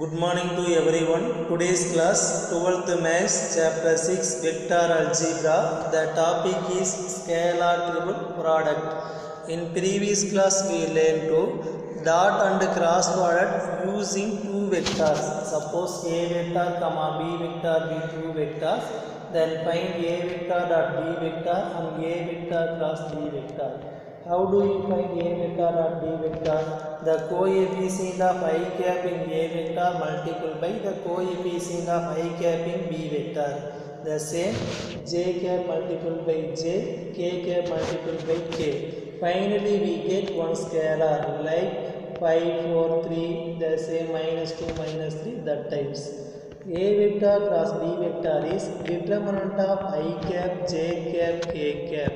Good morning to everyone. Today's class 12th Maths chapter 6 vector algebra. The topic is scalar triple product. In previous class we learned to dot and cross product using two vectors. Suppose a vector comma b vector be two vectors. Then find a vector dot b vector and a vector cross b vector. How do you find a vector dot b vector? The coefficient of I cap in a vector multiplied by the coefficient of I cap in b vector. The same j cap multiplied by j, k cap multiplied by k. Finally we get one scalar like 5, 4, 3, the same minus 2, minus 3, that types. A vector cross b vector is determinant of I cap, j cap, k cap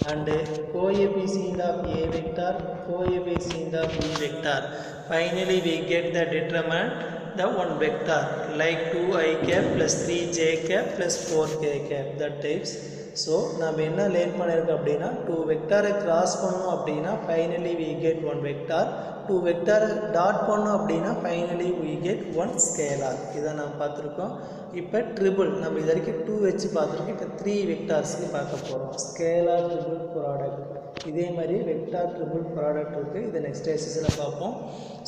and coefficient of a vector, coefficient of b vector. Finally we get the determinant, the one vector like 2i cap plus 3j cap plus 4k cap, that types. So நம்ம என்ன learn பண்ணிருக்கோம் அப்படின்னா 2 வெக்டரை cross பண்ணோம் அப்படின்னா finally we get one vector, 2 வெக்டரை dot பண்ணோம் அப்படின்னா finally we get one scalar. இதை நாம் பார்த்துருக்கோம். இப்போ ட்ரிபிள் நம்ம இது வரைக்கும் 2 வச்சு பார்த்துருக்கோம். இப்போ 3 வெக்டார்ஸ்க்கு பார்க்க போகிறோம். ஸ்கேலார் ட்ரிபிள் ப்ராடக்ட், இதே மாதிரி வெக்டார் ட்ரிபிள் ப்ராடக்ட் இருக்குது. இதை நெக்ஸ்ட் எக்ஸசைஸில் பார்ப்போம்.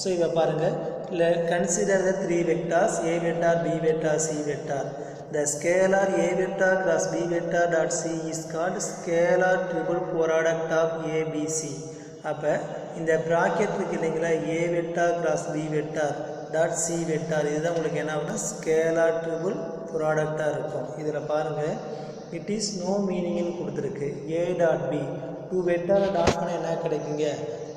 ஸோ இதை பாருங்கள், இல்லை consider the 3 vectors a vector b vector c vector. The scalar a vector cross b vector dot c is called scalar triple product of a b c. அப்போ இந்த bracket இருக்கு இல்லைங்களா, a vector cross b vector dot c vector, இதுதான் உங்களுக்கு என்ன ஆகுனா scalar triple ப்ராடக்டாக இருக்கும். இதில் பாருங்கள், இட் இஸ் நோ மீனிங்னு கொடுத்துருக்கு. a டாட் b 2 வெக்டாரை டாட் பண்ணால் என்ன கிடைக்குங்க,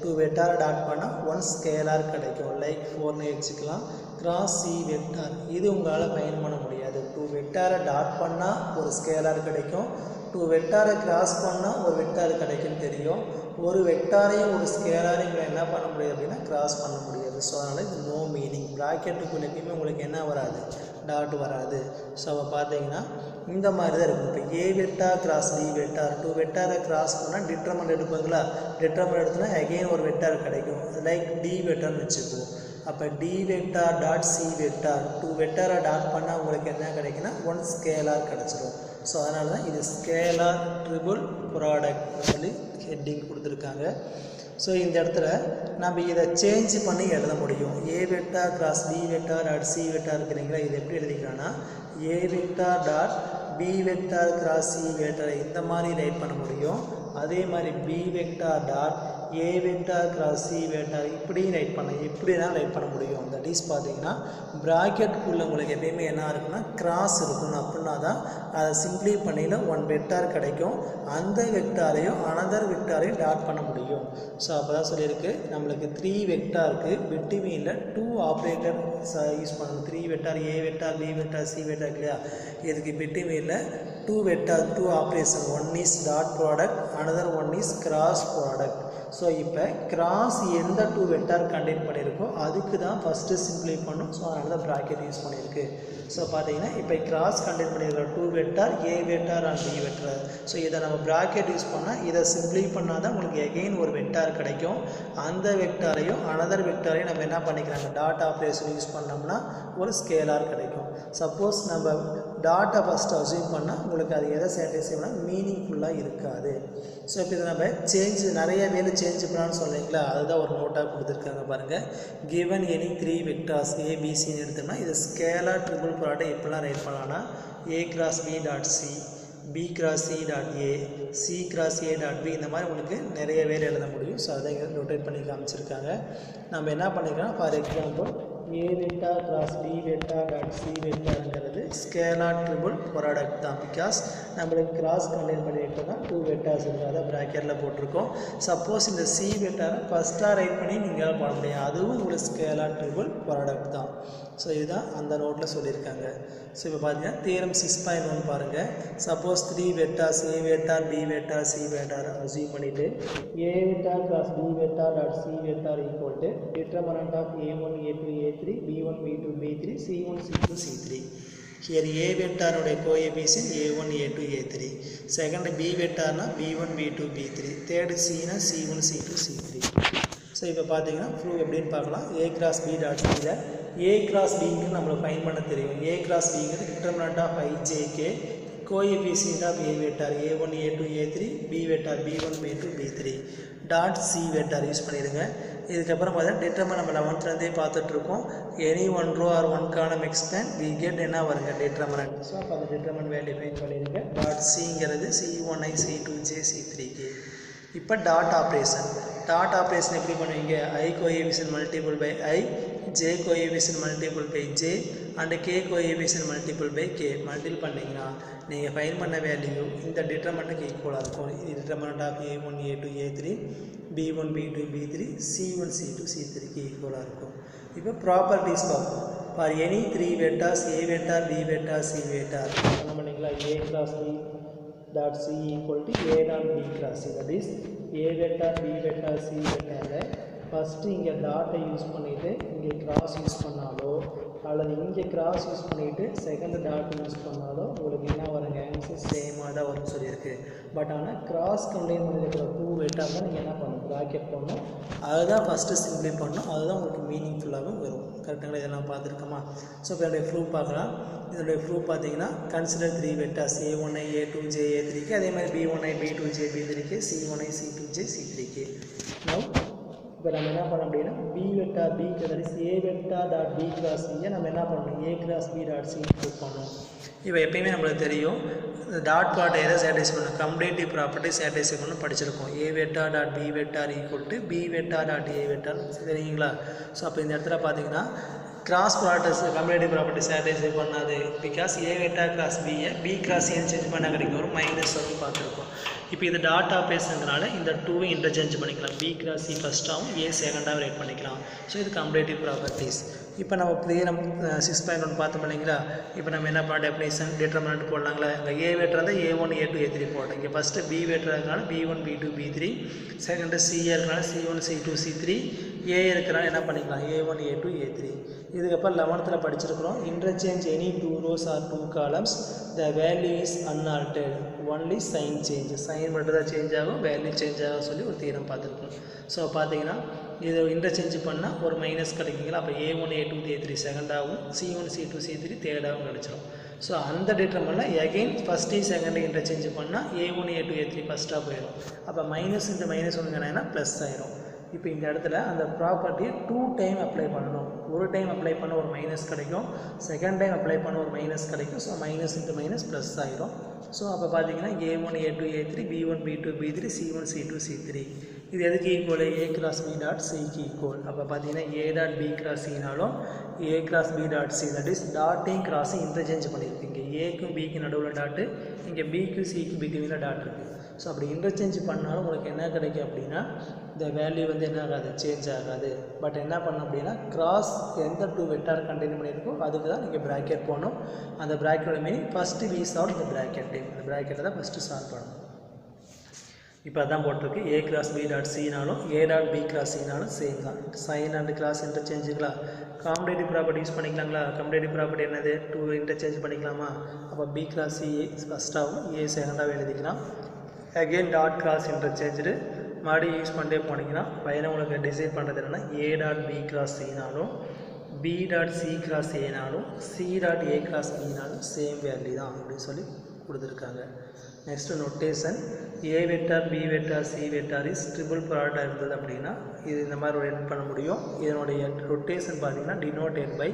2 வெக்டாரை டாட் பண்ணால் 1 ஸ்கேலார் கிடைக்கும். லைக் 4னு வச்சுக்கலாம். கிராஸ் சி வெக்டார், இது உங்களால் பயன் பண்ண முடியாது. 2 வெக்டாரை டாட் பண்ணால் ஒரு ஸ்கேலார் கிடைக்கும், 2 வெக்டாரை கிராஸ் பண்ணால் ஒரு வெக்டார் கிடைக்கும்னு தெரியும். ஒரு வெக்டாரையும் ஒரு ஸ்கேலாரையும் என்ன பண்ண முடியாது அப்படின்னா கிராஸ் பண்ண முடியாது. ஸோ அதனால் இது நோ மீனிங். ப்ராக்கெட்டுக்குள்ள எப்பயுமே உங்களுக்கு என்ன வராது, டாட் வராது. ஸோ அப்போ பார்த்தீங்கன்னா இந்த மாதிரி தான் இருக்கும். இப்போ A vector cross B vector, 2 வெக்டாரை கிராஸ் பண்ணால் டிட்டர்மினன்ட் எடுப்பாங்களா, டிட்டர்மினன்ட் எடுத்துனா அகெயின் ஒரு வெக்டார் கிடைக்கும். லைக் டி வெக்டார்னு வச்சுக்குவோம். அப்போ D vector dot C vector, 2 வெக்டாரை டாட் பண்ணால் உங்களுக்கு என்ன கிடைக்குன்னா 1 ஸ்கேலார் கிடச்சிடும். ஸோ அதனால தான் இது ஸ்கேலார் ட்ரிபிள் ப்ராடக்ட் சொல்லி ஹெட்டிங் கொடுத்துருக்காங்க. ஸோ இந்த இடத்துல நம்ம இதை சேஞ்ச் பண்ணி எழுத முடியும். A vector cross B vector dot C vector இருக்கிறீங்களா, இது எப்படி எழுதிக்கலாம்னா a vector dot B vector cross C vector இந்த மாதிரி ரைட் பண்ண முடியும். அதே மாதிரி B vector dot a vector cross C vector இப்படியும் ரைட் பண்ண, இப்படினா ரைட் பண்ண முடியும். தட் இஸ் பார்த்தீங்கன்னா ப்ராக்கெட்டுக்குள்ளே உங்களுக்கு எப்பயுமே என்ன இருக்குன்னா கிராஸ் இருக்கணும். அப்படின்னா தான் அதை சிம்பிளி பண்ணியில் 1 வெக்டார் கிடைக்கும். அந்த வெக்டாரையும் அனதர் வெக்டாரையும் டாட் பண்ண முடியும். ஸோ அப்போ தான் சொல்லியிருக்கு நம்மளுக்கு 3 வெக்டாருக்கு பிட்வீனில் 2 ஆப்ரேட்டர் யூஸ் பண்ணணும். 3 வெக்டார் ஏ vector B vector C vector இல்லையா, இதுக்கு பிட்வீனில் 2 vector 2 operation, 1 is dot product, another 1 is cross product. So இப்போ கிராஸ் எந்த 2 வெக்டார் கண்டெயின் பண்ணியிருக்கோ அதுக்கு தான் ஃபஸ்ட்டு சிம்பிளை பண்ணும். ஸோ அதனால தான் ப்ராக்கெட் யூஸ் பண்ணியிருக்கு. ஸோ பார்த்தீங்கன்னா இப்போ கிராஸ் கண்டெயின் பண்ணியிருக்கிற 2 vector A vector and B vector. So இதை நம்ம ப்ராக்கெட் யூஸ் பண்ணால் இதை சிம்பிளை பண்ணால் தான் உங்களுக்கு எகெயின் ஒரு வெக்டார் கிடைக்கும். அந்த வெக்டாரையும் அனதர் வெக்டாரையும் நம்ம என்ன பண்ணிக்கிறாங்க, டாட் ஆப்ரேஷன் யூஸ் பண்ணோம்னா ஒரு ஸ்கேலார் கிடைக்கும். சப்போஸ் நம்ம டாட்டை ஃபஸ்ட்டு அசூம் பண்ணால் உங்களுக்கு அது எதை சாட்டிஸ்ஃபை பண்ணால் மீனிங்ஃபுல்லாக இருக்காது. ஸோ இப்போ இதை நம்ம நிறைய வேலை சேஞ்ச் பண்ணலான்னு சொல்லிங்களா, அதுதான் ஒரு நோட்டாக கொடுத்துருக்காங்க பாருங்கள். கிவன் எனி 3 வெக்டார்ஸ் ஏபிசின்னு எடுத்தோம்னா இது ஸ்கேலார் ட்ரிபிள் ப்ராடக்ட் எப்படிலாம் ரைட் பண்ணலாம்னா A cross B dot C, B cross C dot A, C cross A dot B, இந்த மாதிரி உங்களுக்கு நிறைய வேலை எழுத முடியும். ஸோ அதை இங்கே ரொட்டேட் பண்ணி காமிச்சிருக்காங்க. நம்ம என்ன பண்ணிக்கலாம், for example a vector cross B vector dot c வெக்டார்ங்கிறது ஸ்கேலார் ட்ரிபிள் ப்ராடக்ட் தான். பிகாஸ் நம்மளுக்கு கிராஸ் கண்டெயின் பண்ணிட்டோம்னா 2 வெக்டார்ஸ் இருக்குது, அதை ப்ராக்கெட்டில் போட்டிருக்கோம். சப்போஸ் இந்த சி வெக்டாரை ஃபஸ்ட்டாக ரைட் பண்ணி நீங்கள் பண்ண முடியும், அதுவும் உங்களுக்கு ஸ்கேலார் ட்ரிபிள் ப்ராடக்ட் தான். ஸோ இதுதான் அந்த நோட்டில் சொல்லியிருக்காங்க. ஸோ இப்போ பார்த்தீங்கன்னா தியரம் 6.1 பாருங்கள். Suppose 3 vectors a vector B vector C vector assume பண்ணிவிட்டு a vector cross B vector dot C vector equal to determinant of a1 a2 a3 b1 b2 b3 c1 c2 c3. Here a வெக்டாருடைய coefficient a1 a2 a3, second b வெக்டார்னா b1 b2 b3, third c னா c1 c2 c3. So இப்போ பார்த்தீங்கன்னா prove எப்படின்னு பார்க்கலாம். A cross B dot சியில் A cross Bங்கிறது நம்மளுக்கு ஃபைன் பண்ண தெரியும். A cross Bங்கிறது determinant of ijk, coefficient of A vector A1 A2 A3, B vector B1 B2 B3 dot C vector use பண்ணிடுங்க. இதுக்கப்புறம் பார்த்தா டிட்டர்மினன்ட் நம்ம 11லேருந்தே பார்த்துட்ருக்கோம். Any one row or one column expand we get என்ன வருங்க determinant. So அப்போ அந்த டிட்டர்மினன்ட் வேல்யூ ஃபைன் பண்ணிடுங்க. டாட் சிங்கிறது C1i C2j C3k. இப்போ டாட் ஆப்ரேஷன் எப்படி பண்ணுவீங்க? I coefficient multiple by I, J coefficient multiple by J and K coefficient multiple by K multiple பண்ணிங்கன்னா நீங்கள் ஃபைன் பண்ண வேல்யூ இந்த டிட்டர்மினன்ட்டுக்கு ஈக்குவலாக இருக்கும். Determinant of A1 A2 A3 B1 B2 B3 C1 C2 C3க்கு ஈக்குவலாக இருக்கும். இப்போ ப்ராப்பர்ட்டிஸ் பார்ப்போம். For any 3 vectors A vector B vector C vector என்ன பண்ணிங்களா? A cross B dot C equal to A dot B cross C. That is A vector B vector C vector. First இங்கே டாட்டை use பண்ணிவிட்டு இங்கே cross use பண்ணாலோ அல்லது இங்கே cross use பண்ணிவிட்டு second dot use பண்ணாலோ உங்களுக்கு என்ன வருங்க? ஆன்சர் சேமாக தான் வரும்னு சொல்லியிருக்கு. பட் ஆனால் கிராஸ் கண்டெயின் பண்ணியிருக்கிற 2 வெக்டார் தான் நீங்கள் என்ன பண்ணணும்? ப்ராக்கெட் பண்ணணும். அதுதான் ஃபஸ்ட்டு சிம்பிளை பண்ணணும். அதுதான் உங்களுக்கு மீனிங்ஃபுல்லாகவும் வரும். கரெக்டுங்களா? இதெல்லாம் பார்த்துருக்கோமா? ஸோ இப்போ என்னுடைய ப்ரூஃப் பார்க்கலாம். இதனுடைய ப்ரூஃப் பார்த்தீங்கன்னா consider 3 vectors A1i A2j A3k, அதே மாதிரி B1i B2j B3k C1i C2j C3k. Now இப்போ நம்ம என்ன பண்ணோம் அப்படின்னா B vector B that is A vector dot B cross C நம்ம என்ன பண்ணணும்? A cross B dot C proof பண்ணணும். இப்போ எப்பயுமே நம்மளுக்கு தெரியும் டாட் ப்ராடக்ட் எதை சாட்டிஸ்ஃபை பண்ணணும்? கம்ப்ளீட்டிவ் ப்ராப்பர்ட்டி சாட்டிஸ்ஃபை பண்ணணும் படிச்சிருக்கோம். A vector dot B vector equal to B vector dot A vector தெரியுங்களா? ஸோ அப்போ இந்த இடத்துல பார்த்தீங்கன்னா கிராஸ் ப்ராடக்ட்ஸ் கம்ப்ளீட்டிவ் ப்ராப்பர்ட்டி சாட்டிஸ்ஃபை பண்ணாது. Because A vector cross B B cross ஏன்னு சேஞ்ச் பண்ணால் கிடைக்கும் ஒரு மைனஸ் வந்து பார்த்துருக்கோம். இப்போ இது டாட் ஆப்ரேஷனுங்கிறனால இந்த 2வை இன்டர்சேஞ்ச் பண்ணிக்கலாம். B கிராஸ் C ஃபஸ்ட்டாகவும் A செகண்டாகவும் ரைட் பண்ணிக்கலாம். ஸோ இது கம்ப்ளீட்டிவ் ப்ராப்பர்ட்டிஸ். இப்போ நம்ம நம்ம 6.1 பார்த்தோம் இல்லைங்களா? இப்போ நம்ம என்ன பண்ண டெஃபினேஷன் டிட்டர்மினன்ட் போடலாங்களா? இங்கே A வெக்டார் இருந்தால் A1 A2 A3 போட்டோம். இங்கே ஃபஸ்ட்டு B வெக்டார் இருக்கிறனால B1 B2 B3, second C இருக்கிறனால C1 C2 C3, A இருக்கிறனால என்ன பண்ணிக்கலாம்? A1 A2 A3. இதுக்கப்புறம் 11th படிச்சிருக்கிறோம். Interchange any 2 rows or 2 columns the value is unaltered only sign change. Sign மட்டும் தான் சேஞ்ச் ஆகும், வேல்யூ சேஞ்ச் ஆகும் சொல்லி ஒரு தீரம் பார்த்துருக்கோம். ஸோ பார்த்தீங்கன்னா இதை இன்டர்சேஞ்ச் பண்ணால் ஒரு மைனஸ் கிடைக்குங்களா? அப்போ A1 A2 A3 செகண்டாகவும் C1 C2 C3 தேர்டாகவும் கிடச்சிரும். ஸோ அந்த டிட்டர்மினன்ட்ல எகைன் ஃபஸ்ட்டு செகண்டு இன்டர்சேஞ்ச் பண்ணால் A1 A2 A3 ஃபஸ்ட்டாக போயிடும். அப்போ மைனஸ் இந்த மைனஸ் ஒன்று என்னன்னா ப்ளஸ் ஆயிரும். இப்போ இந்த இடத்துல அந்த ப்ராப்பர்ட்டியை 2 டைம் அப்ளை பண்ணணும். ஒரு டைம் அப்ளை பண்ண ஒரு மைனஸ் கிடைக்கும், செகண்ட் டைம் அப்ளை பண்ண ஒரு மைனஸ் கிடைக்கும். So minus into minus plus ஆயிரும். ஸோ அப்போ பார்த்தீங்கன்னா A1 A2 A3 B1 B2 B3 C1 C2 C3 இது எதுக்கு equal? A cross B dot சிக்கு ஈக்குவல். அப்போ பார்த்தீங்கன்னா A டாட் B கிராஸ் சினாலும் A cross B dot C that is டாட்டையும் கிராஸையும் இன்டர்சேஞ்ச் பண்ணியிருக்கீங்க. Aக்கும் Bக்கு நடுவில் டாட்டு, இங்கே Bக்கும் Cக்கு பிட்வீனில் டாட் இருக்குது. ஸோ அப்படி இன்டர்சேஞ்ச் பண்ணாலும் உங்களுக்கு என்ன கிடைக்கும் அப்படின்னா இந்த வேல்யூ வந்து என்ன ஆகாது? சேஞ்ச் ஆகாது. பட் என்ன பண்ணணும் அப்படின்னா கிராஸ் எந்த 2 வெக்டார் கண்டெயின் பண்ணியிருக்கோ அதுக்கு தான் நீங்கள் ப்ராக்கெட் போடணும். அந்த ப்ராக்கெட்டோட மீனிங் ஃபஸ்ட்டு வி சால்வ் இந்த ப்ராக்கெட். இந்த ப்ராக்கெட்டை தான் ஃபஸ்ட்டு சால்வ் பண்ணணும். இப்போ அதான் போட்டிருக்கு. A கிராஸ் B டாட் சினாலும் A டாட் B கிராஸ் சினாலும் சேம் தான். சைன் அண்ட் கிராஸ் இன்டர்சேஞ்சுங்களா? காம்படேட்டிவ் ப்ராப்பர்ட்டி யூஸ் பண்ணிக்கலாங்களா? காம்படேட்டிவ் ப்ராப்பர்ட்டி என்னது? 2 இன்டர்சேஞ்ச் பண்ணிக்கலாமா? அப்போ B கிராஸ் C ஃபஸ்ட்டாகவும் A செகண்டாகவும் எழுதிக்கலாம். அகெயின் டாட் கிராஸ் இன்டர்சேஞ்சு மறுபடியும் யூஸ் பண்ணிட்டே போனீங்கன்னா பையனை உங்களுக்கு டிசைட் பண்ணுறது என்னென்னா A டாட் B கிராஸ் சினாலும் B டாட் C கிராஸ் ஏனாலும் C டாட் A கிராஸ் Bனாலும் சேம் வேல்யூ தான் அப்படின்னு சொல்லி கொடுத்துருக்காங்க. Next notation A vector B vector C vector is triple ப்ராடக்டாக இருந்தது அப்படின்னா இது இந்த மாதிரி ரொட்டேட் பண்ண முடியும். இதனுடைய ரொட்டேஷன் பார்த்தீங்கன்னா denoted by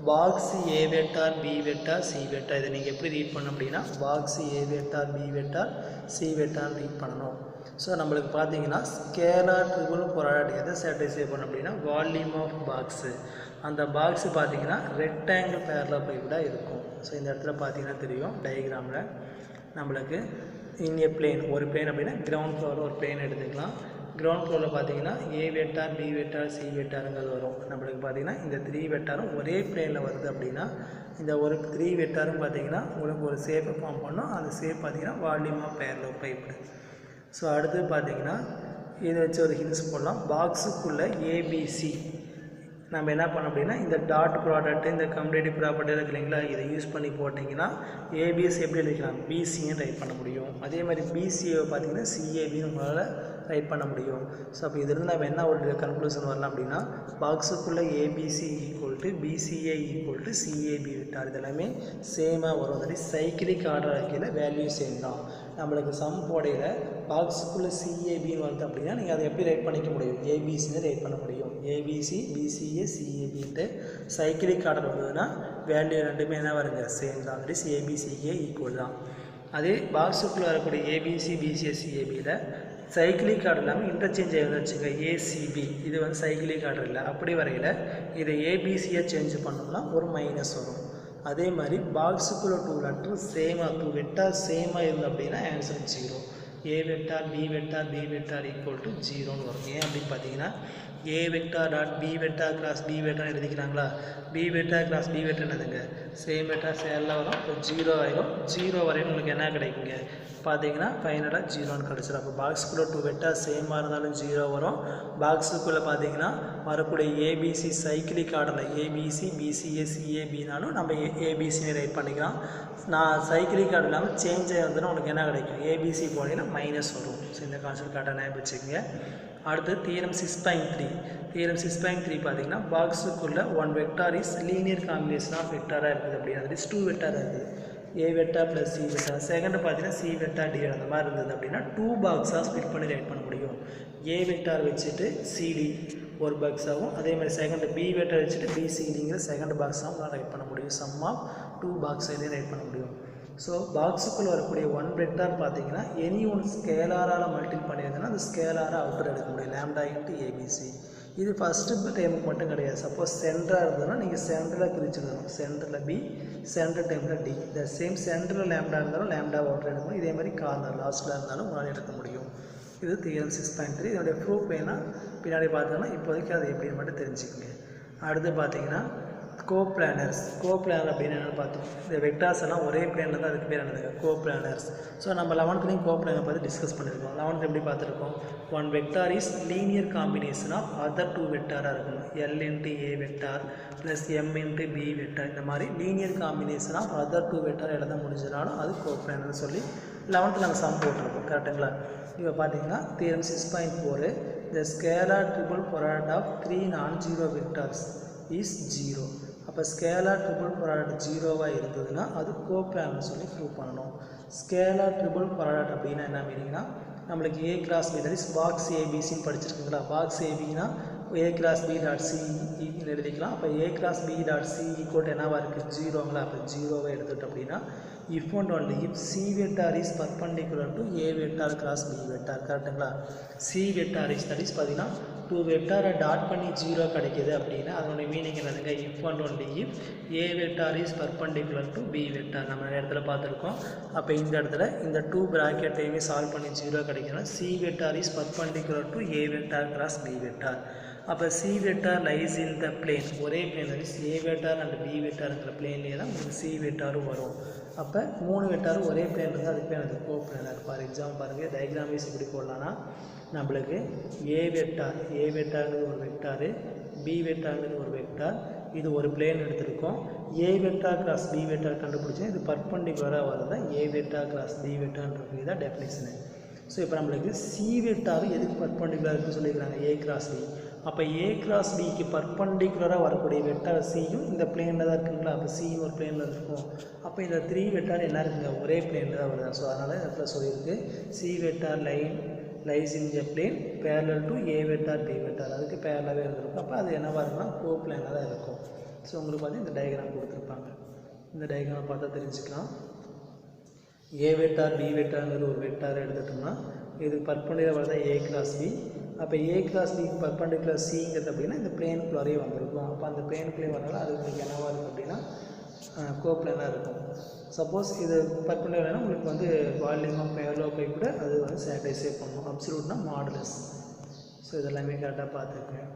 box A vector B vector C vector. இதை நீங்கள் எப்படி ரீட் பண்ணணும் அப்படின்னா box A vector B vector C vector read பண்ணணும். ஸோ நம்மளுக்கு பார்த்தீங்கன்னா ஸ்கேலார் ட்ரிபிள் ப்ராடக்ட் எதை சாட்டிஸ்ஃபை பண்ணணும் அப்படின்னா வால்யூம் ஆஃப் பாக்ஸு. அந்த பாக்ஸு பார்த்தீங்கன்னா ரெக்டாங்கிள் பேரலோபைடாக இருக்கும். ஸோ இந்த இடத்துல பார்த்தீங்கன்னா தெரியும் டயக்ராமில் நம்மளுக்கு இன் ஏ பிளேன் ஒரு பிளேன் அப்படின்னா கிரவுண்ட் ஃப்ளோரில் ஒரு பிளேன் எடுத்துக்கலாம். கிரவுண்ட் ஃப்ளோரில் பார்த்தீங்கன்னா A vector B vector C வெக்டாருங்கிறது வரும். நம்மளுக்கு பார்த்தீங்கன்னா இந்த 3 வெக்டாரும் ஒரே பிளேனில் வருது அப்படின்னா இந்த ஒரு 3 வெக்டாரும் பார்த்தீங்கன்னா உங்களுக்கு ஒரு ஷேப்பை ஃபார்ம் பண்ணோம். அந்த ஷேப் பார்த்தீங்கன்னா வால்யூம் ஆஃப் பேரலோபைடு. ஸோ அடுத்து பார்த்தீங்கன்னா இதை வச்சு ஒரு ஹின்ஸ் போடலாம். பாக்ஸுக்குள்ளே ABC நம்ம என்ன பண்ணோம் அப்படின்னா இந்த டாட் ப்ராடக்ட் இந்த கம்ப்ளீட்டிவ் ப்ராப்பர்ட்டி இருக்கு இல்லைங்களா? இதை யூஸ் பண்ணி போட்டிங்கன்னா ஏபிஎஸ் எப்படி எழுதிக்கலாம்? பிசின்னு ரைட் பண்ண முடியும். அதே மாதிரி பிசிஏவை பார்த்தீங்கன்னா சிஏபின்னு உங்களால் ரைட் பண்ண முடியும். ஸோ அப்போ இதிலிருந்து நம்ம என்ன ஒரு கன்க்ளூஷன் வரலாம் அப்படின்னா, பாக்ஸுக்குள்ளே ABC equal to BCA equal to CAB vector இதெல்லாமே சேமாக வரும். அதாவது சைக்கிளிக் ஆர்டர் இருக்கையில் வேல்யூ சேம் தான். நம்மளுக்கு சம் போடையில் பாக்ஸுக்குள்ளே சிஏபின்னு வருது அப்படின்னா நீங்கள் அதை எப்படி ரைட் பண்ணிக்க முடியும், ஏபிசின்னு ரைட் பண்ண முடியும். ஏபிசி பிசிஏ சிஏபின்ட்டு சைக்கிளிக் ஆர்டர் வந்ததுன்னா வேல்யூ ரெண்டுமே என்ன வருங்க, சேம் தான். தட் இஸ் ஏபிசிஏ ஈக்குவல் தான். அதே பாக்ஸுக்குள்ளே வரக்கூடிய ஏபிசி பிசிஏ சிஏபியில் சைக்கிளிக் ஆர்டர் இல்லாமல் இன்டர்சேஞ்ச் ஆகுதுன்னு வச்சுங்க, ஏசிபி இது வந்து சைக்கிளிக் ஆர்டர் இல்லை. அப்படி வரையில் இதை ஏபிசியை சேஞ்ச் பண்ணோம்னா ஒரு மைனஸ் வரும். அதே மாதிரி பாக்ஸுக்குள்ளே 2 லெட்டர் சேமாக 2 வெக்டார் சேமாக இருந்தது அப்படின்னா answer 0. A vector B vector B vector equal to 0ன்னு வரும். ஏன் அப்படின்னு பார்த்தீங்கன்னா A vector dot B vector cross B vector எழுதிக்கிறாங்களா, B vector cross B vector என்னதுங்க, சேம் வெக்டார் சேரெலாம் வரும். இப்போ 0 ஆயிரும். 0 வரையும் உங்களுக்கு என்ன கிடைக்குங்க பார்த்தீங்கன்னா ஃபைனலாக 0ன்னு கிடச்சிடும். அப்போ பாக்ஸுக்குள்ளே 2 வெக்டார் சேமாக இருந்தாலும் 0 வரும். பாக்ஸுக்குள்ளே பார்த்தீங்கன்னா வரக்கூடிய ஏபிசி சைக்கிளிக் ஆர்டரில் ஏபிசி பிசிஏ சிஏபினாலும் நம்ம ஏபிசின்னு ரைட் பண்ணிக்கலாம். நான் சைக்கிளிக் ஆர்டர் இல்லாமல் சேஞ்ச் ஆகிருந்ததுன்னா உங்களுக்கு என்ன கிடைக்கும், ஏபிசி போனீங்கன்னா மைனஸ் வரும். ஸோ இந்த கான்செப்ட் கரெக்டாக ஞாபகம் வச்சுக்கோங்க. அடுத்து தியரம் 6.3. தியரம் 6.3 பார்த்தீங்கன்னா பாக்ஸுக்குள்ளே 1 vector is linear combination of வெக்டாராக இருக்குது அப்படின்னா 2 வெக்டாராக இருக்குது. A vector plus C vector. Second பார்த்தீங்கன்னா சி வெக்டார் டி அந்த மாதிரி இருந்தது அப்படின்னா 2 பாக்ஸாக ஸ்பிட் பண்ணி ரைட் பண்ண முடியும். ஏ வெக்டார் வச்சுட்டு சிடி ஒரு பாக்ஸாகவும், அதே மாதிரி செகண்ட் பி வெக்டார் வச்சுட்டு பிசிடிங்கிற செகண்ட் பாக்ஸாகவும் நான் ரைட் பண்ண முடியும். சம் ஆஃப் 2 பாக்ஸ் இதையும் ரைட் பண்ண முடியும். ஸோ பாக்ஸுக்குள்ளே வரக்கூடிய 1 வெக்டார் பார்த்தீங்கன்னா எனி ஒன் ஸ்கேலாரால் மல்டிபிள் பண்ணியிருந்தேன்னா அந்த ஸ்கேலாராக அவுட்டர் எடுக்க முடியும், லேம்டா இன்ட்டு ஏபிசி. இது ஃபஸ்ட்டு டைமுக்கு மட்டும் கிடையாது. சப்போஸ் சென்டராக இருந்ததுன்னா நீங்கள் சென்டரில் பிரிச்சுடணும். சென்டரில் பி, சென்டர் டைமில் டி. த சேம் சென்டரில் லேம்டா இருந்தாலும் லேம்டா அவுட்டர் எடுக்கணும். இதே மாதிரி கார்னர் லாஸ்ட்டில் இருந்தாலும் உங்களால் எடுக்க முடியும். இது தியரம் 6.3. இதனுடைய ப்ரூஃப் வேணால் பின்னாடி பார்த்தோன்னா இப்போதைக்கு அது எப்படின்னு மட்டும் தெரிஞ்சுக்கோங்க. அடுத்து பார்த்தீங்கன்னா கோப்ளானர்ஸ். கோப்ளானர் அப்படின்னு என்னென்னு பார்த்தோம். இந்த வெக்டார்ஸ் எல்லாம் ஒரே பிளேனில் தான், அதுக்கு பேர் என்னது கோப்ளானர்ஸ். ஸோ நம்ம 11th கோப்ளானர் பார்த்து டிஸ்கஸ் பண்ணியிருக்கோம். 11th எப்படி பார்த்துருக்கோம், 1 vector is linear combination of other 2 வெக்டாராக இருக்கணும். L into A vector plus M into B vector. இந்த மாதிரி linear combination of other 2 vector எழுத முடிஞ்சதுனாலும் அது கோப்ளானர்னு சொல்லி 11th நாங்கள் சம் போட்டிருக்கோம். கரெக்டுங்களா? இப்போ பார்த்தீங்கன்னா theorem 6.4 the scalar triple product of 3 non zero vectors is 0. அப்போ ஸ்கேலார் ட்ரிபிள் ப்ராடக்ட் 0வாக இருந்ததுன்னா அது கோப்ளானர்னு சொல்லி ப்ரூவ் பண்ணணும். ஸ்கேலார் ட்ரிபிள் ப்ராடக்ட் அப்படின்னா என்ன மீனிங்னா, நம்மளுக்கு A cross B that is box ஏபிசின்னு படிச்சிருக்குங்களா. பாக்ஸ் ஏபினா A cross B dot C எழுதிக்கலாம். அப்போ A cross B dot C equal என்னவாக இருக்குது, 0ங்களா. அப்போ 0வாக எடுத்துட்டோம் அப்படின்னா if and only if C vector is perpendicular to A vector cross B vector. கரெக்டுங்களா? C vector is that is பார்த்தீங்கன்னா 2 வெக்டாரை டாட் பண்ணி 0 கிடைக்கிது அப்படின்னா அதனுடைய மீனிங் என்னதுங்க, if and only if A vector is perpendicular to B vector. நம்ம இடத்துல பார்த்துருக்கோம். அப்போ இந்த இடத்துல இந்த 2 ப்ராக்கெட்டையுமே சால்வ் பண்ணி 0 கிடைக்கணும். C vector is perpendicular to A vector cross B vector. அப்போ C vector lies in the plane. ஒரே plane that is A vector and B vector இருக்கிற பிளேன்லேயே தான் உங்களுக்கு C vectorம் வரும். அப்போ 3 வெக்டாரும் ஒரே பிளேன் இருந்தால் அதுக்கு பேர் அது கோப்ளானர். ஃபார் எக்ஸாம்பிள் பாருங்கள், டயக்ராம் வைஸ் இப்படி போடலான்னா நம்மளுக்கு ஏ வெக்டாருங்கிறது ஒரு வெக்டாரு, பி வெக்டாருங்கிறது ஒரு வெக்டார். இது ஒரு பிளேன் எடுத்திருக்கோம். ஏ வெக்டார் கிராஸ் பி வெக்டார் கண்டுபிடிச்சோம். இது பர்பெண்டிகுலராக வரதான் ஏ வெக்டார் கிராஸ் பி வெக்டார்ன்றது தான் டெஃபினிஷனு. ஸோ இப்போ நம்மளுக்கு சி வெக்டார் எதுக்கு பர்பெண்டிகுலர் இருக்குன்னு சொல்லியிருக்காங்க, ஏ கிராஸ் பி. அப்போ ஏ கிராஸ் பிக்கு பர்பெண்டிகுலராக வரக்கூடிய வெக்டார் சியும் இந்த பிளேனில் தான் இருக்குங்களா. அப்போ சி ஒரு பிளேனில் இருக்கும். அப்போ இந்த 3 வெக்டார் என்ன இருக்குங்க, ஒரே பிளேனில் தான் வருது. ஸோ அதனால் இடத்துல சொல்லியிருக்கு C vector lies in a plane parallel to A vector B vector. அதுக்கு பேரலாகவே இருந்திருக்கும். அப்போ அது என்னவாக இருக்குன்னா கோப்ளானாக தான் இருக்கும். ஸோ உங்களுக்கு பார்த்து இந்த டயக்ராம் கொடுத்துருப்பாங்க. இந்த டயக்ராம் பார்த்தா தெரிஞ்சுக்கலாம். ஏ வெக்டார் பி வெக்டார்ங்கிறது ஒரு வெக்டார் எடுத்துட்டோம்னா இது பர்பெண்டிகுலர் வரதான் ஏ கிராஸ் பி. அப்போ ஏ கிராஸ் பிக்கு பர்பெண்டிகுலர் சிங்கிறது அப்படின்னா இந்த பிளேனுக்குள்ளாரையே வந்திருக்கும். அப்போ அந்த பிளேனுக்குள்ளே வரனால அது உங்களுக்கு என்னவாக இருக்கும் அப்படின்னா கோப்ளானாக இருக்கும். சப்போஸ் இது பர்பெண்டிகுலர்னா உங்களுக்கு வந்து வால்யூம் ஆஃப் பேரலோபை கூட அது வந்து சாட்டிஸ்ஃபை பண்ணணும். அப்சல்யூட்னா மாடுலஸ். ஸோ இதெல்லாமே கரெக்டாக பார்த்துருக்கேன்.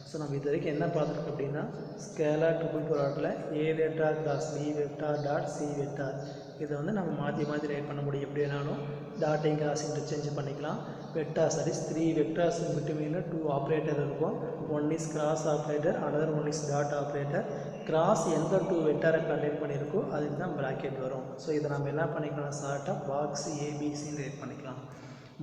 ஸோ நம்ம இது வரைக்கும் என்ன பார்த்துருக்கோம் அப்படின்னா ஸ்கேலார் ட்ரிபிள் ப்ராடக்ட்டில் A vector cross B vector dot C vector. இதை வந்து நம்ம மாற்றி ரைட் பண்ண முடியும். எப்படி வேணாலும் டாட்டையும் கிராஸ் இன்டர்சேஞ்ச் பண்ணிக்கலாம். வெக்டார்ஸ் தட் இஸ் 3 வெக்டார்ஸ் பிட்வீனில் 2 ஆப்ரேட்டர் இருக்கும். One is cross operator, another one is dot operator. Cross எந்த 2 வெக்டாரை கண்டெயின் பண்ணியிருக்கோ அதுக்கு தான் ப்ராக்கெட் வரும். ஸோ இதை நம்ம என்ன பண்ணிக்கலாம், ஷார்ட்டாக பாக்ஸ் ஏபிசின்னு ரைட் பண்ணிக்கலாம்.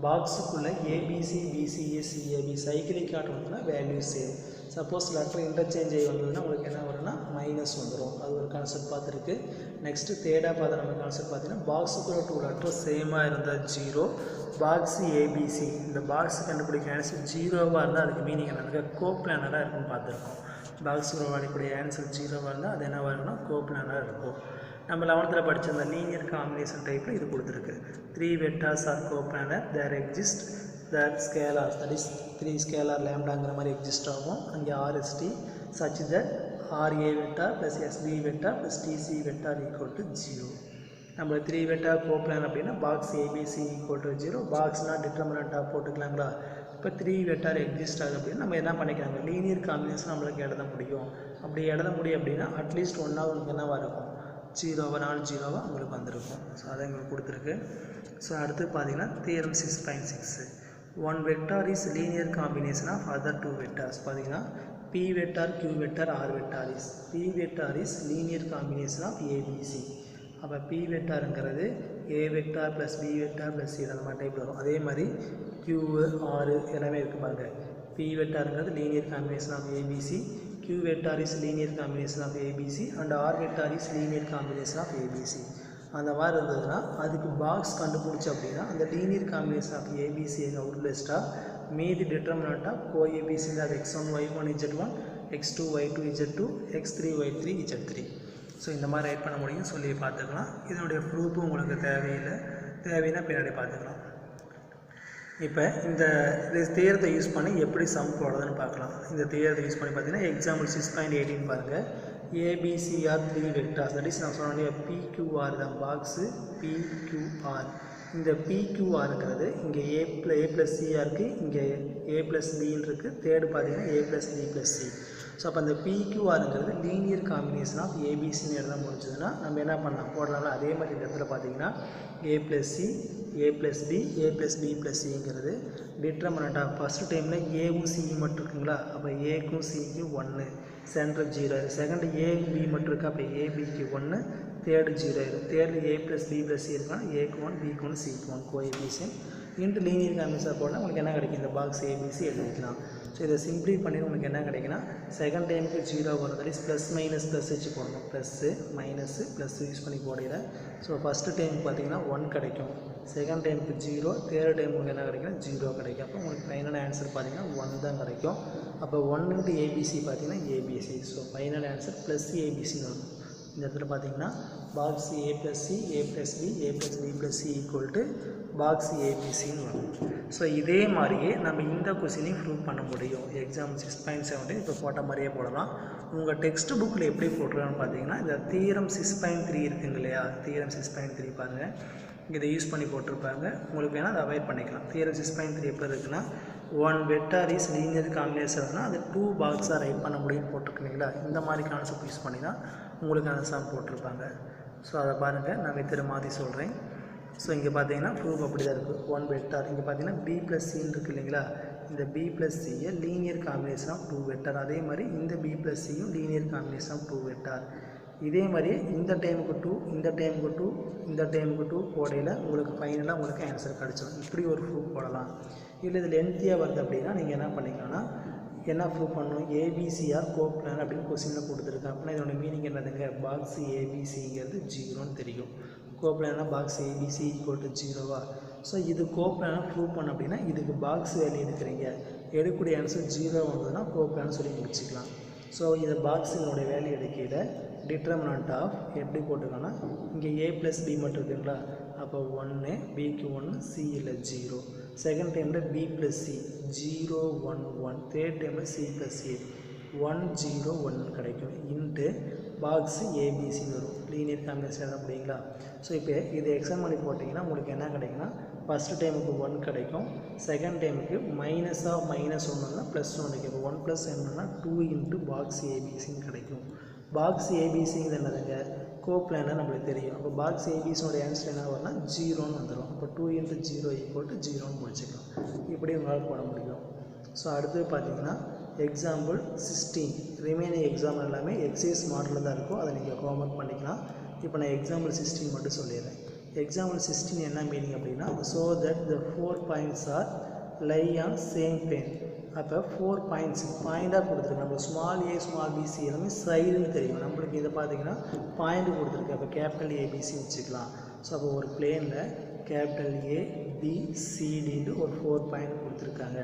பாக்ஸுக்குள்ளே ABC BCA CAB cyclic order வந்ததுன்னா value same. Suppose letter interchange ஆகி வந்ததுன்னா உங்களுக்கு என்ன வரும்னா மைனஸ் வந்துடும். அது ஒரு கான்செப்ட் பார்த்துருக்கு. நெக்ஸ்ட்டு தேர்டாக பார்த்த நம்ம கான்செப்ட் பார்த்தீங்கன்னா பாக்ஸுக்குள்ள 2 லெட்டர் சேமாக இருந்தால் 0. பாக்ஸ் ஏபிசி இந்த பாக்ஸ் கண்டுபிடிக்கிற ஆன்சர் 0வாக இருந்தால் அதுக்கு மீனிங் என்னது கோப்ளானராக இருக்குன்னு பார்த்துருக்கோம். பாக்ஸுக்குள்ள வரக்கூடிய ஆன்சர் 0வாக இருந்தால் அது என்ன வரும்னா கோப்ளானராக இருக்கும். நம்ம 11th படித்த அந்த லீனியர் காம்பினேஷன் டைப்பில் இது கொடுத்துருக்கு. 3 vectors are coplanar there exist that scalars, that is 3 scalar lambdaங்கிற மாதிரி எக்ஸிஸ்ட் ஆகும். அங்கே RST such that RA vector plus SB vector plus TC vector equal to 0. நம்ம 3 வெக்டார் கோப்ளான் அப்படின்னா பாக்ஸ் ABC equal to 0. பாக்ஸ்னா டிட்டர்மினண்ட்டாக போட்டுக்கலாங்களா. இப்போ 3 வெக்டார் எக்ஸிஸ்ட் ஆகுது அப்படின்னா நம்ம என்ன பண்ணிக்கிறாங்க லீனியர் காம்பினேஷன் நம்மளுக்கு எழுத முடியும். அப்படி எழுத முடியும் அப்படின்னா அட்லீஸ்ட் ஒன்றாவது உங்களுக்கு என்னவாக இருக்கும் 0 நாலு 0 உங்களுக்கு வந்திருக்கும். ஸோ அதை எங்களுக்கு கொடுத்துருக்கு. ஸோ அடுத்து பார்த்தீங்கன்னா theorem 6.6 one vector is linear combination of other 2 vectors. பார்த்தீங்கன்னா p vector q vector r vector is linear combination of ABC. அப்போ p vectorங்கிறது a vector plus b vector plus c அந்த மாதிரி டைப்பில் வரும். அதே மாதிரி q r எல்லாமே இருக்குது பாருங்க. p vectorங்கிறது linear combination of ABC, q vector is linear combination of ABC and r vector is linear combination of ABC. அந்த மாதிரி இருந்ததுன்னா அதுக்கு பாக்ஸ் கண்டுபிடிச்சி அப்படின்னா அந்த linear combination of ABC out லிஸ்ட்டாக மீதி டிட்டர்மினண்ட்டாக கோ ABC of x1 y1 z1 x2 y2 z2 x3 y3 z3. So இந்த மாதிரி ரைட் பண்ண முடியும் சொல்லி பார்த்துக்கலாம். இதனுடைய ப்ரூஃபும் உங்களுக்கு தேவைன்னா பின்னாடி பார்த்துக்கலாம். இப்போ இந்த தியரத்தை யூஸ் பண்ணி எப்படி சம் போடுறதுன்னு பார்க்கலாம். இந்த தியரத்தை யூஸ் பண்ணி பார்த்தீங்கன்னா எக்ஸாம்பிள் 6.18 பாருங்கள். ABC are 3 vectors, that is நான் சொன்ன PQR தான் பாக்ஸு PQR. இந்த PQRங்கிறது இங்கே A + C இருக்குது, இங்கே A + B இருக்குது, தேர்டு பார்த்தீங்கன்னா A + B + C. ஸோ அப்போ அந்த PQRங்கிறது லீனியர் காம்பினேஷன் ஆஃப் ஏபிசின்னு எழுத முடிஞ்சதுன்னா நம்ம என்ன பண்ணலாம் போடலாம்ல. அதே மாதிரி இந்த இடத்துல பார்த்தீங்கன்னா A + C A + B A + B + Cங்கிறது டிட்டர்மினண்ட்டாக first டைமில் ஏவும் சியும் மட்டும் இருக்குங்களா. அப்போ ஏக்கும் சிக்கும் 1 சென்டர் 0 ஆயிடும். செகண்ட் ஏ பி மட்டும் இருக்குது. அப்போ ஏபிக்கு 1 தேர்டு 0 ஆயிடும். தேர்டு A + B + C இருக்குன்னா ஏக்கு 1 பிக்கு 1 சிக்கு 1 கோஎபிசியன் இன்ட்டு லீனியர் காம்பினேஷன் போட்டால் உங்களுக்கு என்ன கிடைக்கும் இந்த பாக்ஸ் ஏபிசி எழுதிக்கலாம். ஸோ இதை சிம்பிளி பண்ணி உங்களுக்கு என்ன கிடைக்குன்னா செகண்ட் டைமுக்கு 0 வரும். That is plus minus plus வச்சு போடணும். ப்ளஸ்ஸு மைனஸு ப்ளஸ் யூஸ் பண்ணி போடையில ஸோ ஃபஸ்ட்டு டைமுக்கு பார்த்தீங்கன்னா 1 கிடைக்கும், செகண்ட் டைமுக்கு 0, தேர்ட் டைம் உங்களுக்கு என்ன கிடைக்கும் 0 கிடைக்கும். அப்போ உங்களுக்கு ஃபைனல் ஆன்சர் பார்த்தீங்கன்னா 1 தான் கிடைக்கும். அப்போ 1 இன்ட்டு ஏபிசி பார்த்தீங்கன்னா ABC. So final answer plus ஏபிசின்னு வரும். இந்த இடத்துல பார்த்தீங்கன்னா box A + C A + B A + B + C equal to box ஏபிசின்னு வரும். ஸோ இதே மாதிரியே நம்ம இந்த கொஸ்டினையும் ப்ரூவ் பண்ண முடியும். எக்ஸாம் 6.17 இப்போ போட்ட மாதிரியே போடலாம். உங்கள் டெக்ஸ்ட் புக்கில் எப்படி போட்டுருக்கான்னு பார்த்தீங்கன்னா இந்த தியரம் 6.3 இருக்குங்க இல்லையா, தியரம் 6.3 பாருங்கள். இதை யூஸ் பண்ணி போட்டிருப்பாங்க. உங்களுக்கு வேணால் அதை அவாய்ட் பண்ணிக்கலாம். தியரம் 6.3 எப்படி இருக்குன்னா 1 வெக்டார் இஸ் லீனியர் காம்பினேஷன்னா அது 2 பாக்ஸாக ரைட் பண்ண முடியும்னு போட்டிருக்கீங்களா. இந்த மாதிரி கான்செப்ட் யூஸ் பண்ணி தான் உங்களுக்கு அந்த சம் போட்டிருப்பாங்க. ஸோ அதை பாருங்கள், நான் மெத்தட் மாற்றி சொல்கிறேன். ஸோ இங்கே பார்த்தீங்கன்னா ப்ரூஃப் அப்படி தான் இருக்குது. 1 வெக்டார் இங்கே பார்த்தீங்கன்னா B + C இருக்குது இல்லைங்களா. இந்த B + C linear combination of 2 vector. அதே மாதிரி இந்த B + Cயும் லீனியர் காம்பினேஷன் ஆஃப் 2 வெக்டார். இதே மாதிரி இந்த டைமுக்கு 2 இந்த டைமுக்கு 2 இந்த டைமுக்கு 2 போடையில் உங்களுக்கு ஃபைனலாக உங்களுக்கு ஆன்சர் கிடச்சிடும். இப்படி ஒரு ப்ரூஃப் போடலாம். இல்லை இது லென்த்தியாக வருது அப்படின்னா நீங்கள் என்ன பண்ணிக்கலாம்னா என்ன ப்ரூவ் பண்ணணும் ஏபிசிஆர் கோப்ளான் அப்படின்னு கொஸ்டினில் கொடுத்துருக்கேன். அப்படின்னா இதோட மீனிங் என்னதுங்க பாக்ஸ் ஏபிசிங்கிறது 0ன்னு தெரியும். கோப்ளானா பாக்ஸ் ஏபிசி ஈக்குவல் டு 0வா. ஸோ இது கோப்ளானை ப்ரூவ் பண்ண அப்படின்னா இதுக்கு பாக்ஸ் வேல்யூ எடுக்கிறீங்க, எடுக்கக்கூடிய ஆன்சர் 0 வந்ததுன்னா கோப்ளான்னு சொல்லி முடிச்சுக்கலாம். ஸோ இதை பாக்ஸினுடைய வேல்யூ எடுக்கையில் டிட்டர்மினண்ட் ஆஃப் எப்படி போட்டுக்கோன்னா இங்கே A + B மட்டும் இருக்குங்களா. அப்போ 1 Bக்கு 1 C இல்லை 0. செகண்ட் டைமில் B + C 0 1 1. தேர்ட் டைமில் C + A 1 0 1 கிடைக்கும். இன்ட்டு பாக்ஸு ஏபிசின்னு வரும். லீனியர் காம்பினேஷன் அப்படிங்களா. ஸோ இப்போ இதை எக்ஸ்டெண்ட் பண்ணி போட்டிங்கன்னா உங்களுக்கு என்ன கிடைக்குன்னா ஃபஸ்ட்டு டைமுக்கு 1 கிடைக்கும், செகண்ட் டைமுக்கு -(-1) +1 கிடைக்கும். இப்போ 1 + என்னன்னா 2 இன்ட்டு பாக்ஸ் ஏபிசின்னு கிடைக்கும். பாக்ஸ் ஏபிசிங்கிறது என்னதுங்க கோப்ளானா நம்மளுக்கு தெரியும். அப்போ பாக்ஸ் ஏபிசியோடைய ஆன்சர் என்ன வரும்னா 0ன்னு வந்துடும். அப்போ 2 × 0 = 0ன்னு முடிச்சுக்கலாம். இப்படி உங்களால் போட முடியும். ஸோ அடுத்து பார்த்தீங்கன்னா எக்ஸாம்பிள் 16 ரிமைனிங் எக்ஸாம்பிள் எல்லாமே எக்ஸைஸ் மாடலில் தான் இருக்கும். அதை நீங்கள் ஹோம்ஒர்க் பண்ணிக்கலாம். இப்போ நான் எக்ஸாம்பிள் 16 மட்டும் சொல்லிடுறேன். எக்ஸாம்பிள் 16 என்ன மீனிங் அப்படின்னா so that the 4 points are lie on same plane. அப்போ 4 பாயிண்ட்ஸ் பாயிண்டாக கொடுத்துருக்கு. நம்ம ஸ்மால் ஏ ஸ்மால் பிசி எல்லாமே சைடுன்னு தெரியும். நம்மளுக்கு இதை பார்த்தீங்கன்னா பாயிண்ட் கொடுத்துருக்கு. அப்போ கேபிட்டல் ஏபிசி வச்சுக்கலாம். ஸோ அப்போ ஒரு பிளேனில் கேபிட்டல் ஏ பி சிடின்னு ஒரு 4 பாயிண்ட் கொடுத்துருக்காங்க.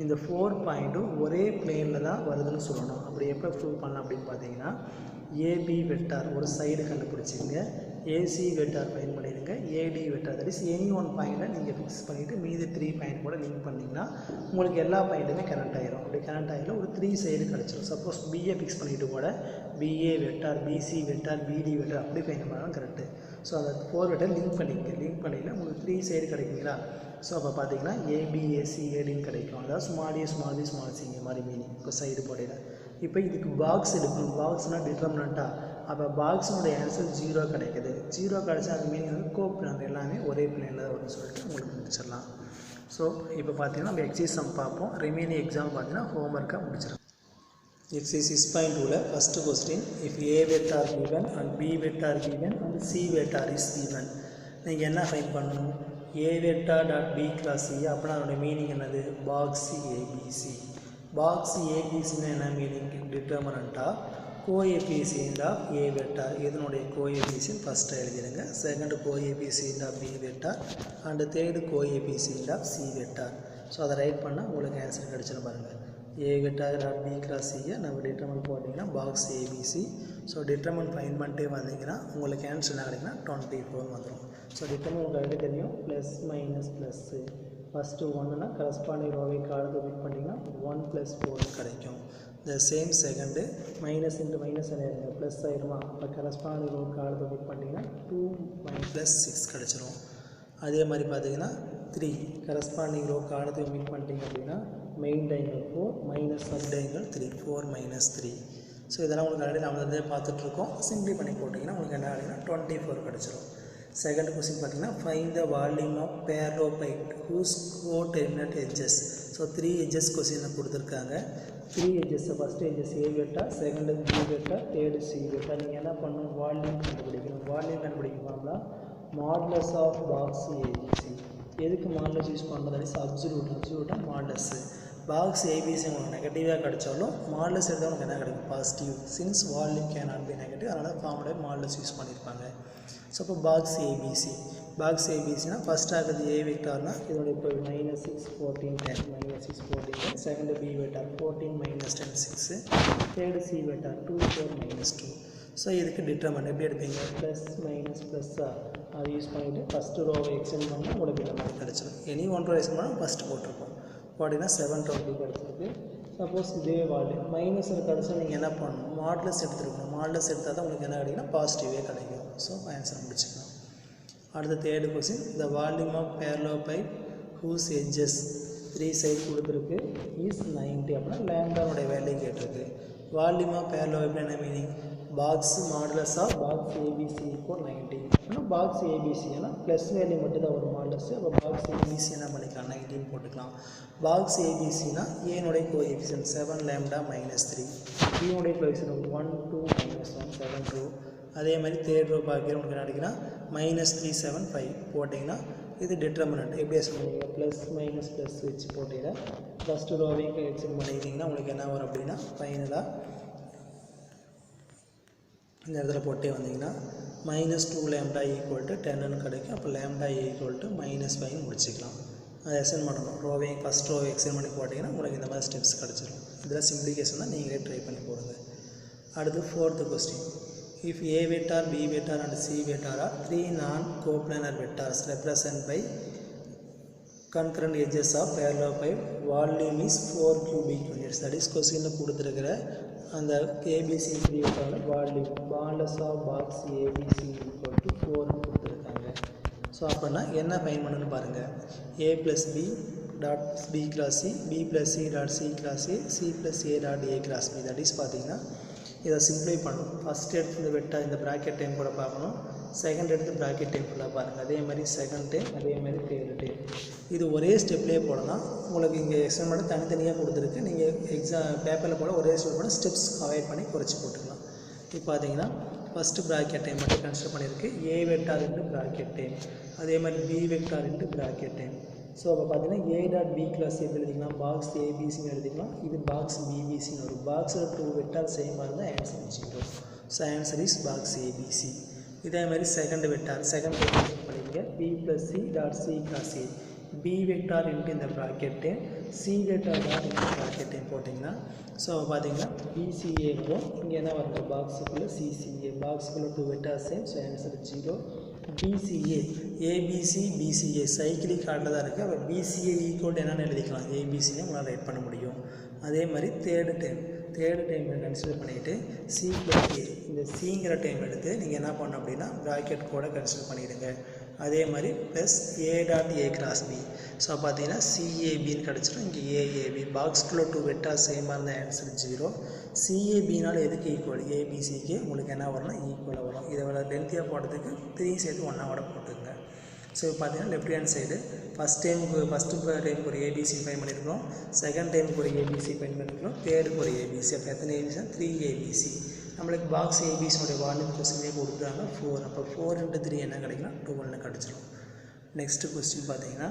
இந்த 4 பாயிண்ட்டும் ஒரே பிளேனில் தான் வருதுன்னு சொல்லணும். அப்படி எப்போ ப்ரூவ் பண்ணலாம் அப்படின்னு பார்த்தீங்கன்னா ஏபி வெக்டார் ஒரு சைடு கண்டுபிடிச்சிங்க, ஏசி வெக்டார் ஃபைண்ட் பண்ணிடுங்க, AD vector that is any one பாயிண்ட்டை நீங்கள் ஃபிக்ஸ் பண்ணிவிட்டு மீதி 3 பாயிண்ட் கூட லிங்க் பண்ணிங்கன்னா உங்களுக்கு எல்லா பாயிண்ட்டுமே கனெக்ட் ஆகிரும். அப்படி கனெக்ட் ஆகிடும் ஒரு 3 சைடு கிடச்சிடும். சப்போஸ் பிஏ ஃபிக்ஸ் பண்ணிவிட்டு கூட BA vector BC vector BD vector அப்படி ஃபைண்ட் பண்ணாலும் கரெக்டு. ஸோ அந்த 4 வெக்டார் லிங்க் பண்ணிங்கன்னா உங்களுக்கு 3 சைடு கிடைக்குங்களா. ஸோ அப்போ பார்த்தீங்கன்னா ஏபிஏசி ஏடின்னு கிடைக்கும். அதாவது small A small B small C இந்த மாதிரி மீனிங் இப்போ சைடு போடையில். இப்போ இதுக்கு பாக்ஸ் எடுக்கணும். பாக்ஸ்னால் டிட்டர்மினண்ட்டாக. அப்போ பாக்ஸினுடைய ஆன்சர் 0 கிடைக்குது. 0 கிடைச்சா அது மீனிங் வந்து கோப்ளான் எல்லாமே ஒரே பிளேனில் தான் வரும்னு சொல்லிட்டு உங்களுக்கு முடிச்சிடலாம். ஸோ இப்போ பார்த்தீங்கன்னா நம்ம எக்ஸைஸ் சம் பார்ப்போம். ரிமைனிங் எக்ஸாம் பார்த்தீங்கன்னா ஹோம்ஒர்க்காக முடிச்சிடலாம். எக்ஸைஸ் 6.2ல first question, if A vector given and B vector given and C vector is given, நீங்கள் என்ன ஃபைண்ட் பண்ணணும்? A vector dot B cross C அப்படின்னா அதோட மீனிங் என்னது? Box ABC. பாக்ஸ் ஏபிசின்னா என்ன மீனிங்? டிட்டர்மினண்ட்டாக கோஎஃபிஷியன்ட் ஆஃப் ஏ வெக்டார். இதனுடைய கோஎஃபிஷியன்ட் ஃபஸ்ட்டு எழுதிடுங்க. Second coefficient of B vector and third coefficient of C vector. So அதை ரைட் பண்ணால் உங்களுக்கு ஆன்சர் கிடச்சிடும் பாருங்கள். ஏ வெக்டார் டாட் பி கிளாஸ் சியை நம்ம டிட்டர்மின் போட்டிங்கன்னா box ABC. So determine find பண்ணிட்டே வந்தீங்கன்னா உங்களுக்கு ஆன்சர் என்ன கிடைக்குன்னா 24 வந்துடும். ஸோ டிட்டர்மின் உங்களுக்கு தெரியும் ப்ளஸ் மைனஸ் ப்ளஸ்ஸு ஃபஸ்ட்டு 1னா கரஸ்பாண்டிங் ரோவை காலத்தை பிட் பண்ணிங்கன்னா 1 + 4 கிடைக்கும். The same second minus into minus ஆகிடுங்க ப்ளஸ் ஆகிடுமா. அப்போ கரஸ்பாண்டிங் ரோ காலத்தை பிட் பண்ணிங்கன்னா 2 + 6 கிடச்சிரும். அதே மாதிரி பார்த்தீங்கன்னா 3 கரஸ்பாண்டிங் ரோ காலத்தை மீட் பண்ணிட்டீங்க அப்படின்னா மெயின் டைங்கல் 4 மைனஸ் சப் டைங்கல் 3 4 - 3. ஸோ இதெல்லாம் உங்களுக்கு ஆல்ரெடி நம்ம வந்து பார்த்துட்ருக்கோம். சிம்பிளி பண்ணி போட்டிங்கன்னா உங்களுக்கு என்ன ஆகிடுங்கன்னா 24 கிடச்சிரும். செகண்ட் கொஸ்டின் பார்த்தீங்கன்னா find the volume of parallelepiped whose coterminous edges. So 3 edges கொஸ்டினில் கொடுத்துருக்காங்க. 3 edges first edges A vector, second B vector, third C vector. நீங்கள் என்ன பண்ணணும்? வால்யூம் கண்டுபிடிக்கணும். வால்யூம் கண்டுபிடிக்கணும்னா மாடுலஸ் ஆஃப் பாக்ஸ் ஏபிசி. எதுக்கு மாடுலஸ் யூஸ் பண்ணுறது? அப்சல்யூட்டாக மாடுலஸ்ஸு. பாக்ஸ் ஏபிசி உங்களுக்கு நெகட்டிவாக கிடைச்சாலும் மாடுலஸ் எடுத்தால் உங்களுக்கு என்ன கிடைக்கும்? Positive. Since volume can not be negative, அதனால் ஃபார்முலா மாடுலஸ் யூஸ் பண்ணியிருப்பாங்க. ஸோ இப்போ பாக்ஸ் ஏபிசி. பாக்ஸ் ஏபிசினா ஃபஸ்ட் ஆகுது ஏ வெக்டார்னா இதோட இப்போ -6 14 10 -6 14 10. Second B vector 14 - 10 6. Third C vector 2 4 - 2. So இதுக்கு டிட்டர்மினன்ட் எப்படி எடுப்பீங்க? ப்ளஸ் மைனஸ் ப்ளஸ்ஸாக அதை யூஸ் பண்ணிவிட்டு ஃபஸ்ட்டு ரோவை எக்ஸ்டெண்ட் பண்ணால் உங்களுக்கு இந்த மாதிரி கிடச்சிடும். எனி ஒன் ரோ எக்ஸ்டெண்ட் பண்ணால் ஃபஸ்ட்டு போட்டிருப்போம். போட்டிங்கன்னா 720 கிடச்சிருக்கு. சப்போஸ் இதே வால்யூம் மைனஸில் கிடச்சா நீங்கள் என்ன பண்ணணும்? மாடுலஸ் எடுத்துருக்கணும். மாடுலஸ் எடுத்தால் தான் உங்களுக்கு என்ன கிடைக்குன்னா பாசிட்டிவே கிடைக்கும். ஸோ ஆன்சர் முடிச்சுக்கலாம். அடுத்த third question, the volume of parallelepiped whose edges 3 side கொடுத்துருக்கு இஸ் 90 அப்படின்னா லேம்டாவுடைய வேல்யூ கேட்டிருக்கு. வால்யூம் ஆஃப் பேரலோபைட் என்ன meaning? Box modulus of box ABC = 90. ஆனால் பாக்ஸ் ஏபிசி ஏன்னா ப்ளஸ் வேல்யூ மட்டும் தான் ஒரு மாடுலஸ். அப்போ பாக்ஸ் ஏபிசி என்ன பண்ணிக்கலாம்? 19 போட்டுக்கலாம். பாக்ஸ் ஏபிசினா ஏனுடைய கோஎஃபிஷியன்ட் 7 லேம்டா -3, பினுடைய கோஎஃபிஷியன்ட் 1 2 -1 7 2. அதே மாதிரி தேர்ட் ரோ பார்க்குற உங்களுக்கு என்ன கிடைக்குன்னா -3 7 5 போட்டிங்கன்னா இது டிட்டர்மினன்ட். எப்படி சொல்லுவீங்க? ப்ளஸ் மைனஸ் ப்ளஸ் வச்சு போட்டிங்கன்னா ஃபஸ்ட்டு ரோவையும் எக்ஸ்டெண்ட் பண்ணிக்கிட்டிங்கன்னா உங்களுக்கு என்ன வரும் அப்படின்னா ஃபைனலாக இந்த இடத்துல போட்டே வந்தீங்கன்னா -2 லேம்டா = 10ன்னு கிடைக்கும். அப்போ லேம்டா -5 முடிச்சிக்கலாம். அதை எக்ஸ்டெண்ட் பண்ணணும். ரோவையும் ஃபஸ்ட் ரோவை எக்ஸ்டெண்ட் பண்ணி போட்டிங்கன்னா உங்களுக்கு இந்த மாதிரி ஸ்டெப்ஸ் கிடச்சிடும். இதெல்லாம் சிம்பிளிகேஷன் தான், நீங்களே ட்ரை பண்ணி போடுங்க. அடுத்து fourth question, if A vector B vector and C vector are 3 non-coplanar vectors represented by concurrent edges of parallelepiped, volume is 4 cubic units. That is கொஸ்டினில் கொடுத்துருக்கிற அந்த ஏபிசி 3 வெக்டாரோட volume modulus of box ABC = 4 கொடுத்துருக்காங்க. So அப்படின்னா என்ன find பண்ணணும்னு பாருங்கள். a + b dot b cross C, b + c dot c cross a, c + a dot a cross b. That is பார்த்தீங்கன்னா இதை சிம்ப்ளை பண்ணணும். ஃபஸ்ட் எடுத்து இந்த வெட்டா இந்த ப்ராக்கெட் டைம் கூட பார்க்கணும். செகண்ட் எடுத்து ப்ராக்கெட் டைம் ஃபுல்லாக பாருங்கள். அதே மாதிரி செகண்ட் டைம், அதே மாதிரி தேர்ட் டைம். இது ஒரே ஸ்டெப்லேயே போடலாம். உங்களுக்கு இங்கே எக்ஸ்டெண்ட் பண்ண தனித்தனியாக கொடுத்துருக்கு. நீங்கள் பேப்பரில் போட ஒரே ஸ்டெப் பண்ண ஸ்டெப்ஸ் அவாய்ட் பண்ணி குறைச்சி போட்டுக்கலாம். இப்போ பார்த்தீங்கன்னா ஃபஸ்ட்டு ப்ராக்கெட் டைம் மட்டும் கன்சிடர் பண்ணியிருக்கு. A vector into bracket term, அதே மாதிரி B vector into bracket term. So அப்போ பார்த்தீங்கன்னா ஏ டாட் பி கிளாஸ் எப்படி எழுதிக்கலாம், பாக்ஸ் ஏபிசின்னு எழுதிக்கலாம். இது பாக்ஸ் பிபிசின்னு வரும். பாக்ஸில் 2 வெக்டார் சேமாக இருந்தால் answer 0. So answer is box ABC. இதே மாதிரி செகண்ட் வெக்டார் பண்ணிடுங்க. B plus C dot C cross A, B vector into இந்த bracket time, C vector dot இந்த ப்ராக்கெட் டைம் போட்டிங்கன்னா ஸோ பார்த்தீங்கன்னா பிசிஏ வரும். இங்கே என்ன வரணும், பாக்ஸுக்குள்ளே சிசிஏ, பாக்ஸுக்குள்ளே 2 vector same. So answer 0. BCA, ABC BCA cyclic order தான் இருக்குது. அப்போ பிசிஏ ஈக்குவல் என்னென்னு எழுதிக்கலாம், ஏபிசியை உங்களால் ரைட் பண்ண முடியும். அதே மாதிரி தேர்டு டைம் கன்சிடர் பண்ணிவிட்டு சி ப்ளஸ் ஏ, இந்த சிங்கிற டைம் எடுத்து நீங்கள் என்ன பண்ணணும் அப்படின்னா ப்ராக்கெட் கூட கன்சிடர் பண்ணிவிடுங்க. அதே மாதிரி plus A dot A cross B. So பார்த்தீங்கன்னா சிஏபின்னு கிடச்சிடும். இங்கே ஏஏபி, பாக்ஸ்குள்ளே 2 வெக்டார் சேமாக இருந்த ஆன்சர் 0. சிஏபினால் எதுக்கு ஈக்குவல், ஏபிசிக்கு உங்களுக்கு என்ன வரும்னா ஈக்குவலாக வரும். இதை விட லென்த்தியாக போடுறதுக்கு 3 சேர்த்து 1 போட்டுங்க. ஸோ பார்த்தீங்கன்னா லெஃப்ட் ஹேண்ட் சைடு ஃபஸ்ட்டு டைமுக்கு ஒரு ஏபிசி ஃபைன் பண்ணியிருக்கிறோம், செகண்ட் டைமுக்கு ஒரு ஏபிசி ஃபைன் பண்ணியிருக்கிறோம், தேர்டுக்கு ஒரு ஏபிசி. அப்போ எத்தனை ஏபிசி, 3 ஏபிசி. நம்மளுக்கு பாக்ஸ் ஏபிசியோடைய வால்யூம் கொஸ்டினே கொடுக்குறாங்க 4. அப்போ 4 × 3 என்ன கிடைக்கலாம், 12 கிடச்சிடும். நெக்ஸ்ட்டு கொஸ்டின் பார்த்தீங்கன்னா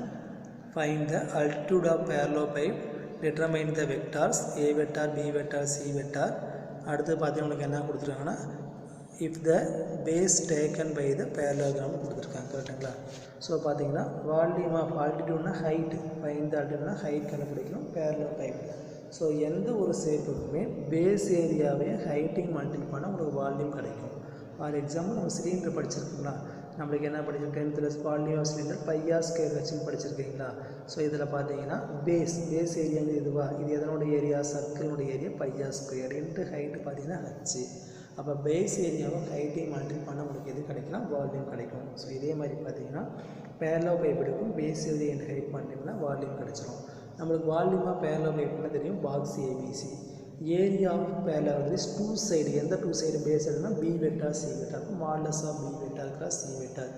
find the altitude of parallel pipe, determine the vectors a vector b vector c vector. அடுத்து பார்த்தீங்கன்னா உங்களுக்கு என்ன கொடுத்துருக்காங்கன்னா if the base taken by the parallelogram கொடுத்துருக்காங்க. கரெக்டுங்களா? ஸோ பார்த்தீங்கன்னா வால்யூம் ஆஃப் ஆல்டிடியூட்னா ஹைட், ஃபைண்ட் த ஆல்டிடியூட்னா ஹைட் கண்டுபிடிக்கணும் பேரலல் பைப். ஸோ எந்த ஒரு ஷேப்புக்குமே பேஸ் ஏரியாவே ஹைட்டிங் மல்டிபிள் பண்ணால் உங்களுக்கு வால்யூம் கிடைக்கும். ஃபார் எக்ஸாம்பிள் நம்ம சிலிண்டர் படிச்சிருக்கோங்களா, நம்மளுக்கு என்ன படிச்சோம் 10th volume of cylinder pi r square வச்சுன்னு படிச்சிருக்கீங்களா. ஸோ இதில் பார்த்தீங்கன்னா பேஸ் ஏரியாங்க இதுவா, இது எதனோட ஏரியா, சர்க்கிளோட area pi r square into height பார்த்தீங்கன்னா ஹச்சு. அப்போ பேஸ் ஏரியாவை ஹைட்டையும் மல்டிபிள் பண்ண உங்களுக்கு எது கிடைக்கலாம், வால்யூம் கிடைக்கும். ஸோ இதே மாதிரி பார்த்தீங்கன்னா பேரலல் பைப் எடுக்கும், பேஸ் ஏரியா என்று ஹைட் பண்ணிங்கன்னா வால்யூம் கிடைச்சிடும். நம்மளுக்கு வால்யூமாக பேரலல் பைப்னா தெரியும், box ABC. Area of parallel வந்து 2 சைடு, எந்த 2 சைடு பேஸ் எடுனா B vector C vector, modulus of B vector cross C vector.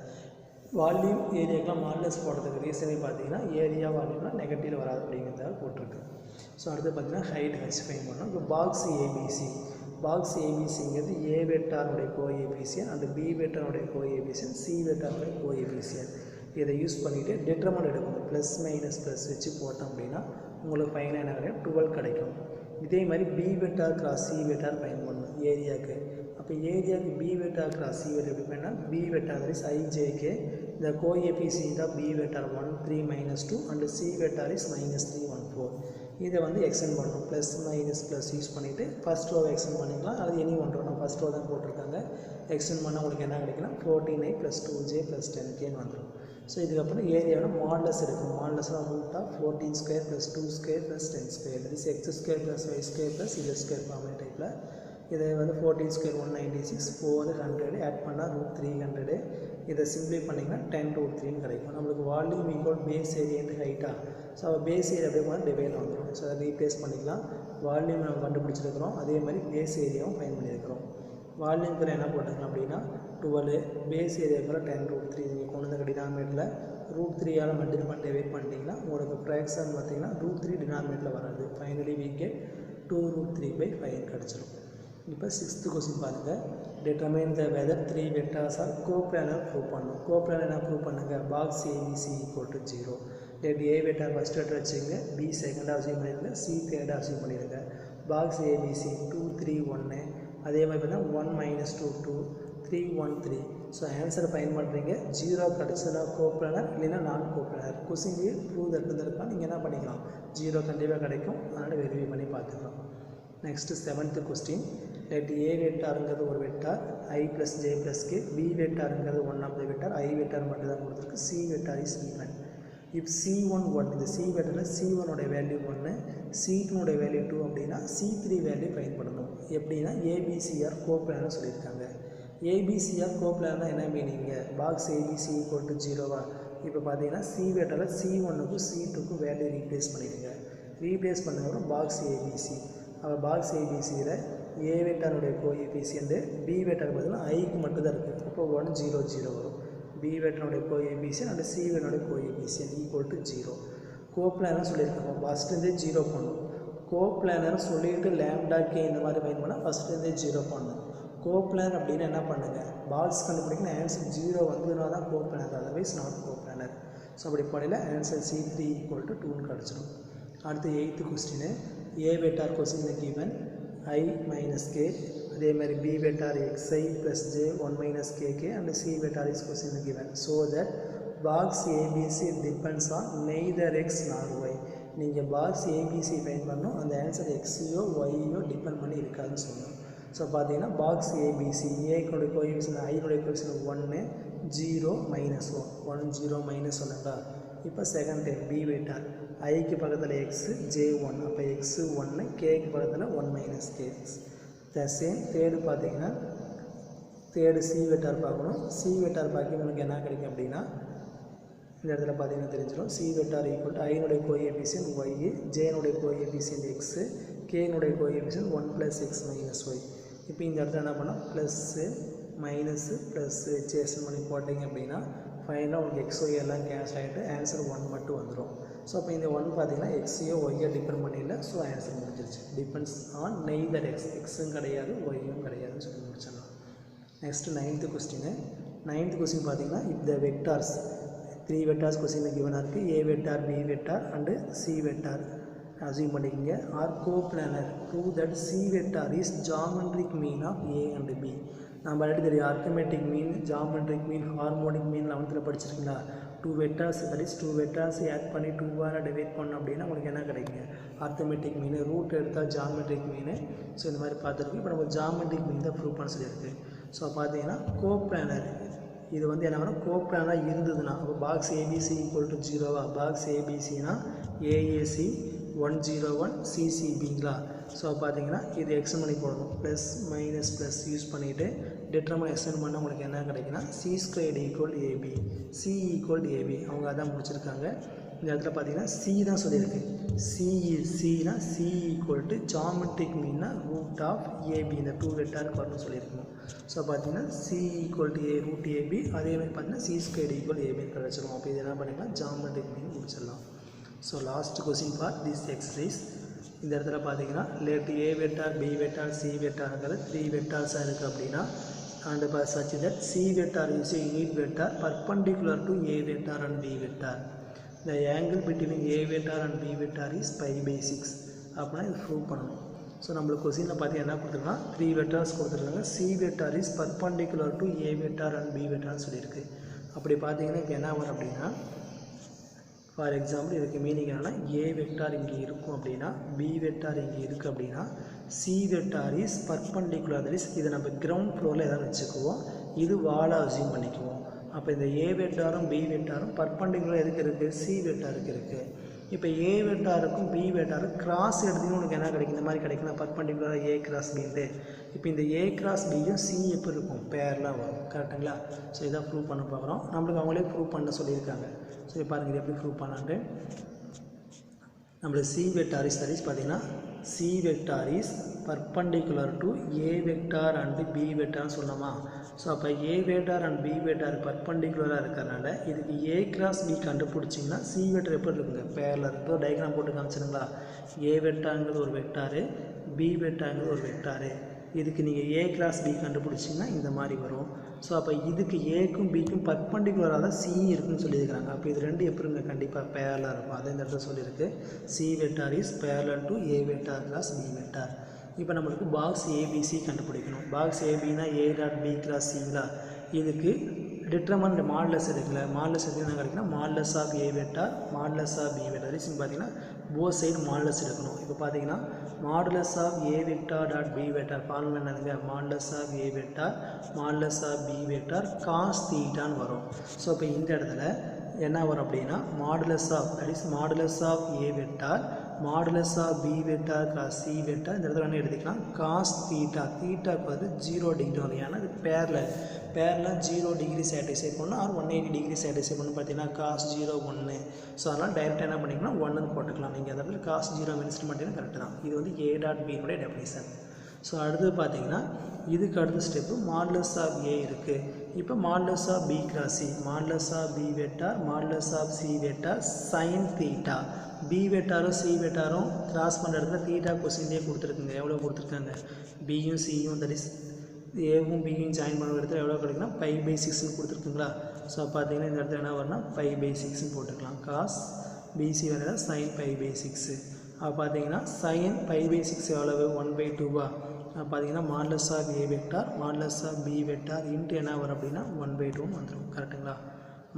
Volume ஏரியாக்கெலாம் மாடுலஸ் போடுறதுக்கு ரீசனே பார்த்தீங்கன்னா ஏரியா வால்யூம்னா நெகட்டிவ் வராது அப்படிங்கிறதாக போட்டிருக்கு. ஸோ அடுத்து பார்த்தீங்கன்னா ஹைட் ஹச் ஃபைன் பண்ணோம். இப்போ பாக்ஸ் ஏபிசி, பாக்ஸ் ஏபிசிங்கிறது ஏ வெக்டாருடைய கோஎஃபிஷியன்ட் அண்ட் பி வெக்டாருடைய கோஎஃபிஷியன்ட், சி வெக்டாருடைய கோஎஃபிஷியன்ட். இதை யூஸ் பண்ணிவிட்டு டிட்டர்மினன்ட் எடுக்கணும். ப்ளஸ் மைனஸ் ப்ளஸ் வச்சு போட்டோம் அப்படின்னா உங்களுக்கு ஃபைனாக என்ன கிடைக்கும், 12 கிடைக்கும். இதே மாதிரி B vector cross C vector find பண்ணணும் ஏரியாவுக்கு. அப்போ ஏரியாவுக்கு B vector cross C vector எப்படி பண்ணால் B vector is I J K, the coefficient of b vector 1 3 minus 2 and c vector is minus 3 1 4. இதை வந்து எக்ஸ்டெண்ட் பண்ணணும், ப்ளஸ் மைனஸ் ப்ளஸ் யூஸ் பண்ணிவிட்டு ஃபஸ்ட் ரோவை எக்ஸ்டெண்ட் பண்ணிக்கலாம். அது எனி ஒன் ரோ, நம்ம ஃபஸ்ட் ரோ தான் போட்டிருக்காங்க. எக்ஸ்டெண்ட் பண்ணால் உங்களுக்கு என்ன கிடைக்குன்னா 14i + 2j + 10kன்னு வந்துடும். ஸோ இதுக்கப்புறம் ஏரியாவில் மாடலஸ் இருக்கும். மாடலஸ்லாம் root of 14² + 2² + 10², that is x² + y² + z² formula டைப்பில். இதை வந்து 14² 196 400 ஆட் பண்ணால் √300. இதை சிம்பிளை பண்ணிங்கன்னா 10√3ன்னு கிடைக்கும். நம்மளுக்கு வால்யூம் ஈக்குவல் பேஸ் ஏரியா ஹைட்டா. ஸோ பேஸ் ஏரியா அப்படியே போனால் டிவைட் வந்துடும். ஸோ அதை ரீப்ளேஸ் பண்ணிக்கலாம். வால்யூம் நம்ம கண்டுபிடிச்சிருக்கிறோம், அதே மாதிரி பேஸ் ஏரியாவும் ஃபைன் பண்ணியிருக்கிறோம். வால்யூம் பேர் என்ன போட்டுக்கலாம் அப்படின்னா 12, பேஸ் ஏரியாவுக்குள்ள 10√3. நீங்கள் கொண்டு வந்த டினாமினேட்டில் √3ஆல் மல்டிபிள் பண்ணி டிவைட் பண்ணிட்டீங்கன்னா உங்களுக்கு ஃப்ராக்ஷன் பார்த்தீங்கன்னா √3 டினாமினேட்டில் வராது. ஃபைனலி we get 2√3/5 கிடச்சிடும். இப்போ 6th கொஸ்டின் பாருங்கள். Determine the whether 3 vectors are coplanar prove பண்ணும். கோப்ளானர் என்ன ப்ரூவ் பண்ணுங்கள், box ABC = 0. Let A vector first vector வச்சுங்க, பி செகண்டாக அசியூம் பண்ணிடுங்க, சி தேர்டாக அசியூம் பண்ணிடுங்க. பாக்ஸ் ஏபிசி 2 3 1, அதே மாதிரி பார்த்தீங்கன்னா 1 - 2 2 3 1 3. ஸோ ஆன்சர் ஃபைன் பண்ணுறீங்க. 0 கிடச்சதுனா கோப்ளானர், இல்லைன்னா நான் கோப்ளானர். கொஸ்டின்லேயே ப்ரூவ் தட்டுறதுக்கா நீங்கள் என்ன பண்ணிக்கலாம், 0 கண்டிப்பாக கிடைக்கும். அதனால் வெரிஃபை பண்ணி பார்த்துக்கலாம். Next 7th question. Let A வெக்டாருங்கிறது ஒரு vector I + j + k, B வெக்டாருங்கிறது one of the vector, I vector மட்டும் தான் கொடுத்துருக்கு, சி வெக்டார் இஸ் ஈவன். இப் C1 1, இந்த C வெக்டாரில் C1 value 1, C2 value 2 அப்படின்னா C3 வேல்யூ ஃபைன் பண்ணணும். எப்படின்னா ஏபிசிஆர் கோப்ளானர் சொல்லியிருக்காங்க. ஏபிசிஆர் கோப்ளானர் என்ன மீனிங்க, பாக்ஸ் ஏபிசி = 0வா. இப்போ பார்த்தீங்கன்னா சி வெக்டாரில் C1க்கும் C2க்கும் வேல்யூ ரீப்ளேஸ் பண்ணிடுங்க. ரீப்ளேஸ் பண்ணதுக்கப்புறம் பாக்ஸ் ஏபிசி. அப்போ பாக்ஸ் ஏபிசியில் ஏ வெக்டாருடைய கோஎஃபிஷியன்ட் பி வெக்டார் பார்த்தீங்கன்னா ஐக்கு மட்டும் தான் இருக்குது. அப்போ 1 0 0 வரும். பி வெக்டாருடைய கோஎஃபிஷியன்ட் அண்ட் சி வெக்டாருடைய கோஎஃபிஷியன்ட் = 0. கோப்ளானர் சொல்லியிருக்காங்க, ஃபஸ்ட்டுலேருந்தே 0 பண்ணணும். கோப்ளானர் சொல்லிட்டு லேம்டா கே இந்த மாதிரி ஃபைன் பண்ணால் ஃபஸ்ட்டுலேருந்தே 0 பண்ணணும். கோப்ளானர் அப்படின்னா என்ன பண்ணுங்கள், பாக்ஸ் கண்டுபிடிக்கணும், ஆன்சர் 0 வந்ததுனா தான் coplanar, otherwise not coplanar. So அப்படி போடையில் ஆன்சர் C3 = 2ன்னு கிடச்சிடும். அடுத்து 8th question, A vector question given I minus k, அதே மாதிரி B vector xi plus j 1 minus kk and C vector is question given so that box ABC depends on neither x nor y. நீங்கள் box ABC find பண்ணணும், அந்த answer எக்ஸையோ ஒய்யோ depend பண்ணி இருக்காதுன்னு சொல்லணும். So பார்த்தீங்கன்னா box ABC, ஏனுடைய coefficient ஐனுடைய coefficient 1 0 -1 1 0 -1ங்களா. இப்போ second time B vector ஐக்கு பக்கத்தில் x j1, அப்போ x 1, கேக்கு பக்கத்தில் 1 - k. த சேம் தேர்டு பார்த்தீங்கன்னா தேர்டு C வெக்டார் பார்க்கணும். C வெக்டார் பார்க்க உங்களுக்கு என்ன கிடைக்கும் அப்படின்னா இந்த இடத்துல பார்த்தீங்கன்னா தெரிஞ்சிடும். C வெக்டார் = ஐனுடைய கோஎஃபிஷியன்ட் y, ஜேனுடைய கோஎஃபிஷியன்ட் x, கேனுடைய கோஎஃபிஷியன்ட் 1 + x - y. இப்போ இந்த இடத்துல என்ன பண்ணால் ப்ளஸ்ஸு மைனஸு ப்ளஸ்ஸு சேஷன் பண்ணி போட்டிங்க அப்படின்னா ஃபைனலாக உங்களுக்கு எக்ஸ் ஒய் எல்லாம் கேன்சல் ஆகிட்டு ஆன்சர் 1 மட்டும் வந்துடும். ஸோ அப்போ இந்த 1 பார்த்தீங்கன்னா எக்ஸையோ ஒய்யோ டிபெண்ட் பண்ணிடல. ஸோ ஆன்சர் முடிஞ்சிருச்சு. டிபெண்ட்ஸ் ஆன் நெய்தர் எக்ஸும் கிடையாது ஒய்யும் கிடையாதுன்னு சொல்லி முடிச்சிடலாம். Next 9th question. 9th question பார்த்தீங்கன்னா இந்த வெக்டார்ஸ் 3 வெக்டார்ஸ் கொஸ்டினில் கிவனாக இருக்குது. A vector, B vector and C vector assume பண்ணிக்கங்க. Are coplanar, prove that C vector is geometric mean of A and B. நம்ம ஆல்ரெடி தெரியும் arithmetic mean, geometric mean, harmonic mean 11th படிச்சிருக்கீங்களா. 2 vectors, that is 2 vectors add பண்ணி 2 divide பண்ணோம் அப்படின்னா உங்களுக்கு என்ன கிடைக்குங்க, அர்த்தமெட்டிக் மீன். ரூட் எடுத்தால் ஜாமெட்ரிக் மீன். ஸோ இந்த மாதிரி பார்த்துருக்கு. இப்போ நம்ம ஜாமெட்ரிக் மீன் தான் ப்ரூவ் பண்ண சொல்லியிருக்கு. ஸோ பார்த்தீங்கன்னா கோப்ளானர் இது வந்து என்ன பண்ணால் கோப்ளானாக இருந்ததுன்னா அப்போ பாக்ஸ் ABC = 0வா, பாக்ஸ் ABCனா AAC 101 CCBங்களா. ஸோ பார்த்தீங்கன்னா இது எக்ஸ்டெண்ட் பண்ணி போடணும், ப்ளஸ் மைனஸ் ப்ளஸ் யூஸ் பண்ணிவிட்டு டிட்டர்மினன்ட் எக்ஸ்டெண்ட் பண்ணால் உங்களுக்கு என்ன கிடைக்குன்னா C² = AB, C = AB. அவங்க அதான் முடிச்சிருக்காங்க. இந்த இடத்துல பார்த்தீங்கன்னா C தான் சொல்லியிருக்கு. Cனா C = ஜாமெட்ரிக் மீன்னா ரூட் ஆஃப் AB, இந்த 2 வெக்டாருக்கு வரணும்னு சொல்லியிருக்கணும். ஸோ பார்த்தீங்கன்னா C = A ரூட் AB, அதே மாதிரி பார்த்தீங்கன்னா C² = AB கிடச்சிடும். அப்போ இது என்ன பண்ணிக்கலாம், ஜாமெட்ரிக் மீன் முடிச்சிடலாம். So last question for this exercise. இந்த இடத்துல பார்த்தீங்கன்னா late A vector, B vector, C வெக்டாருங்கிறது 3 வெக்டார்ஸாக இருக்குது அப்படின்னா and such that C vector is a unit vector perpendicular to A vector and B vector. The angle between A vector and B vector is π/6. அப்படின்னா இது prove பண்ணணும். So நம்மளுக்கு கொஸ்டினில் பார்த்தீங்கன்னா என்ன கொடுத்துருக்காங்க, 3 வெக்டார்ஸ் கொடுத்துருக்காங்க. C vector is perpendicular to A vector and B vectorன்னு சொல்லியிருக்கு. அப்படி பார்த்தீங்கன்னா இப்போ என்ன வரும் அப்படின்னா, ஃபார் எக்ஸாம்பிள் இதுக்கு மீனிங் என்னென்னா A வெக்டார் இங்கே இருக்கும் அப்படின்னா B வெக்டார் இங்கே இருக்குது அப்படின்னா C vector is perpendicular, that is இதை நம்ம கிரவுண்ட் ஃப்ளோரில் எதாவது வச்சுக்குவோம், இது வாலாக அசியூம் பண்ணிக்குவோம். அப்போ இந்த A வெக்டாரும் B வெக்டாரும் பர்பண்டிகுலர் எதுக்கு இருக்குது, C வெக்டாருக்கு இருக்குது. இப்போ A வெக்டாருக்கும் B வெக்டாரும் கிராஸ் எடுத்தீங்கன்னா உனக்கு என்ன கிடைக்கும், இந்த மாதிரி கிடைக்கும் பர்பண்டிகுலராக A கிராஸ் Bன்ட்டு. இப்போ இந்த A கிராஸ் Bயும் C எப்படி இருக்கும், பேர்லாம் வரும். கரெக்டுங்களா. ஸோ இதான் ப்ரூவ் பண்ண போகிறோம். நம்மளுக்கு அவங்களே ப்ரூவ் பண்ண சொல்லியிருக்காங்க. ஸோ பாருங்கள் இது எப்படி ப்ரூவ் பண்ணான்ட்டு. நம்மளுக்கு C vector is that is பார்த்தீங்கன்னா C vector is perpendicular to A vector and B வெக்டார்னு சொல்லலாமா. ஸோ அப்போ A vector and B vector பர்பண்டிகுலராக இருக்கிறனால இதுக்கு A கிராஸ் B கண்டுபிடிச்சிங்கன்னா C வெக்டார் எப்படி இருக்குங்க, பேரில் இருக்கோ. டயக்ராம் போட்டு காமிச்சிருங்களா. A வெக்டாருங்கிறது ஒரு வெக்டாரு, B வெக்டாருங்கிறது ஒரு வெக்டாரு. இதுக்கு நீங்கள் A கிராஸ் B கண்டுபிடிச்சிங்கன்னா இந்த மாதிரி வரும். ஸோ அப்போ இதுக்கு ஏக்கும் பிக்கும் பர்பண்டிகுலராக தான் C இருக்குன்னு சொல்லியிருக்கிறாங்க. அப்போ இது ரெண்டு எப்படிங்க, கண்டிப்பாக பேரலாக இருக்கும். அதை இந்த இடத்துல சொல்லியிருக்கு. C vector is parallel to A vector cross B vector. இப்போ நம்மளுக்கு பாக்ஸ் ABC கண்டுபிடிக்கணும். பாக்ஸ் ABனா A டாட் B கிராஸ் Cங்களா. இதுக்கு டிட்டர்மன்ட் மாடுலஸ் இருக்குல்ல, மாடுலஸ் எடுத்து என்ன கிடைக்குன்னா modulus of A vector modulus of B vector. Reason பார்த்தீங்கன்னா போத் சைடு மாடுலஸ் எடுக்கணும். இப்போ பார்த்தீங்கன்னா modulus of A vector dot B vector formula என்னதுங்க, modulus of A vector modulus of B vector cos தீட்டான்னு வரும். ஸோ இப்போ இந்த இடத்துல என்ன வரும் அப்படின்னா modulus of that is modulus of A vector modulus of B vector cross C vector. இந்த இடத்துல என்ன எடுத்துக்கலாம், காஸ் தீட்டா. தீட்டாக்கு வந்து 0 டிகிரி வரும். ஏன்னா இது பேரலல் 0 டிகிரி சாட்டிஸ்ஃபை பண்ணணும் ஆர் 180 டிகிரி சாட்டிஸ்ஃபை பண்ணணும். பார்த்தீங்கன்னா காஸ் 0 1. ஸோ அதனால் டைரெக்டாக என்ன பண்ணிக்கலாம், 1ன்னு போட்டுக்கலாம். நீங்கள் அந்த இடத்துல காஸ் 0 மென்ஷன் பண்ணிங்கன்னா கரெக்டு தான். இது வந்து A டாட் Bனுடைய டெஃபினிஷன். ஸோ அடுத்து பார்த்தீங்கன்னா இதுக்கு அடுத்த ஸ்டெப்பு மாடுலஸ் ஆஃப் A இருக்குது. இப்போ modulus of B cross C, modulus of B vector modulus of C vector sine theta. B வெக்டாரும் C வெக்டாரும் கிராஸ் பண்ணுற இடத்துல தீட்டா கொஸ்டின்லேயே கொடுத்துருக்குங்க. எவ்வளோ கொடுத்துருக்காங்க, Bயும் Cயும் தட் இஸ் ஏவும் பியும் ஜாயின் பண்ண இடத்துல எவ்வளோ கிடைக்குன்னா பை பை சிக்ஸ்னு கொடுத்துருக்குங்களா. ஸோ பார்த்தீங்கன்னா இந்த இடத்துல என்ன வரும்னா பை பை சிக்ஸ்னு போட்டுக்கலாம். காஸ் பிசி வர சைன் பை பை சிக்ஸு. அப்போ பார்த்தீங்கன்னா சைன் பை பை சிக்ஸ் எவ்வளவு 1/2வா. பார்த்தீங்கன்னா modulus of A vector modulus of B vector into என்ன வரும் அப்படின்னா 1/2 வந்துடும். கரெக்டுங்களா.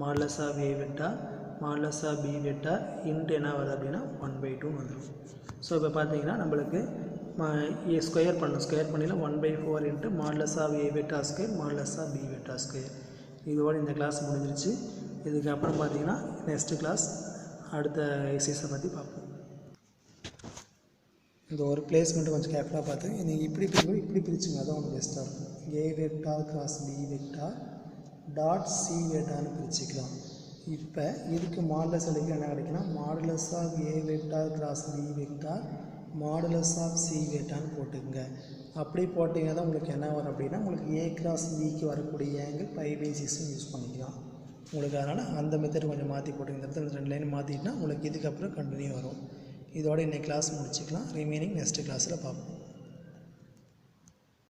Modulus of A vector modulus of B vector into என்ன வருது அப்படின்னா 1/2 வந்துடும். ஸோ இப்போ பார்த்தீங்கன்னா நம்மளுக்கு ஏ ஸ்கொயர் பண்ணணும். ஸ்கொயர் பண்ணியில் 1/4 into modulus of A vector square modulus of B vector square. இதோடு இந்த கிளாஸ் முடிஞ்சிருச்சு. இதுக்கப்புறம் பார்த்தீங்கன்னா நெக்ஸ்ட்டு கிளாஸ் அடுத்த எக்ஸசைஸை பற்றி பார்ப்போம். இந்த ஒரு பிளேஸ்மெண்ட்டு கொஞ்சம் கேர்ஃபுல்லாக பார்த்து நீங்கள் இப்படி பிரிச்சுங்க. அதான் ஒன்று பெஸ்ட்டாக இருக்கும். A vector cross B vector dot C வெக்டார்னு பிரிச்சுக்கலாம். இப்போ இதுக்கு மாடுலஸ் அடிக்க என்ன கிடைக்குன்னா modulus of A vector cross B vector modulus of C வெக்டார்னு போட்டுக்குங்க. அப்படி போட்டிங்கன்னா தான் உங்களுக்கு என்ன வரும் அப்படின்னா உங்களுக்கு ஏ கிராஸ் பிக்கு வரக்கூடிய ஆங்கிள் பை பை 6 யூஸ் பண்ணிக்கலாம் உங்களுக்கு. அதனால் அந்த மெத்தட் கொஞ்சம் மாற்றி போட்டுங்க. இந்த இடத்துல 2 லைன் மாற்றிட்டுனா உங்களுக்கு இதுக்கப்புறம் கண்டினியூ வரும். இதோட இன்னைக்கு கிளாஸ் முடிச்சுக்கலாம். ரிமைனிங் நெக்ஸ்ட் கிளாஸில் பார்ப்போம்.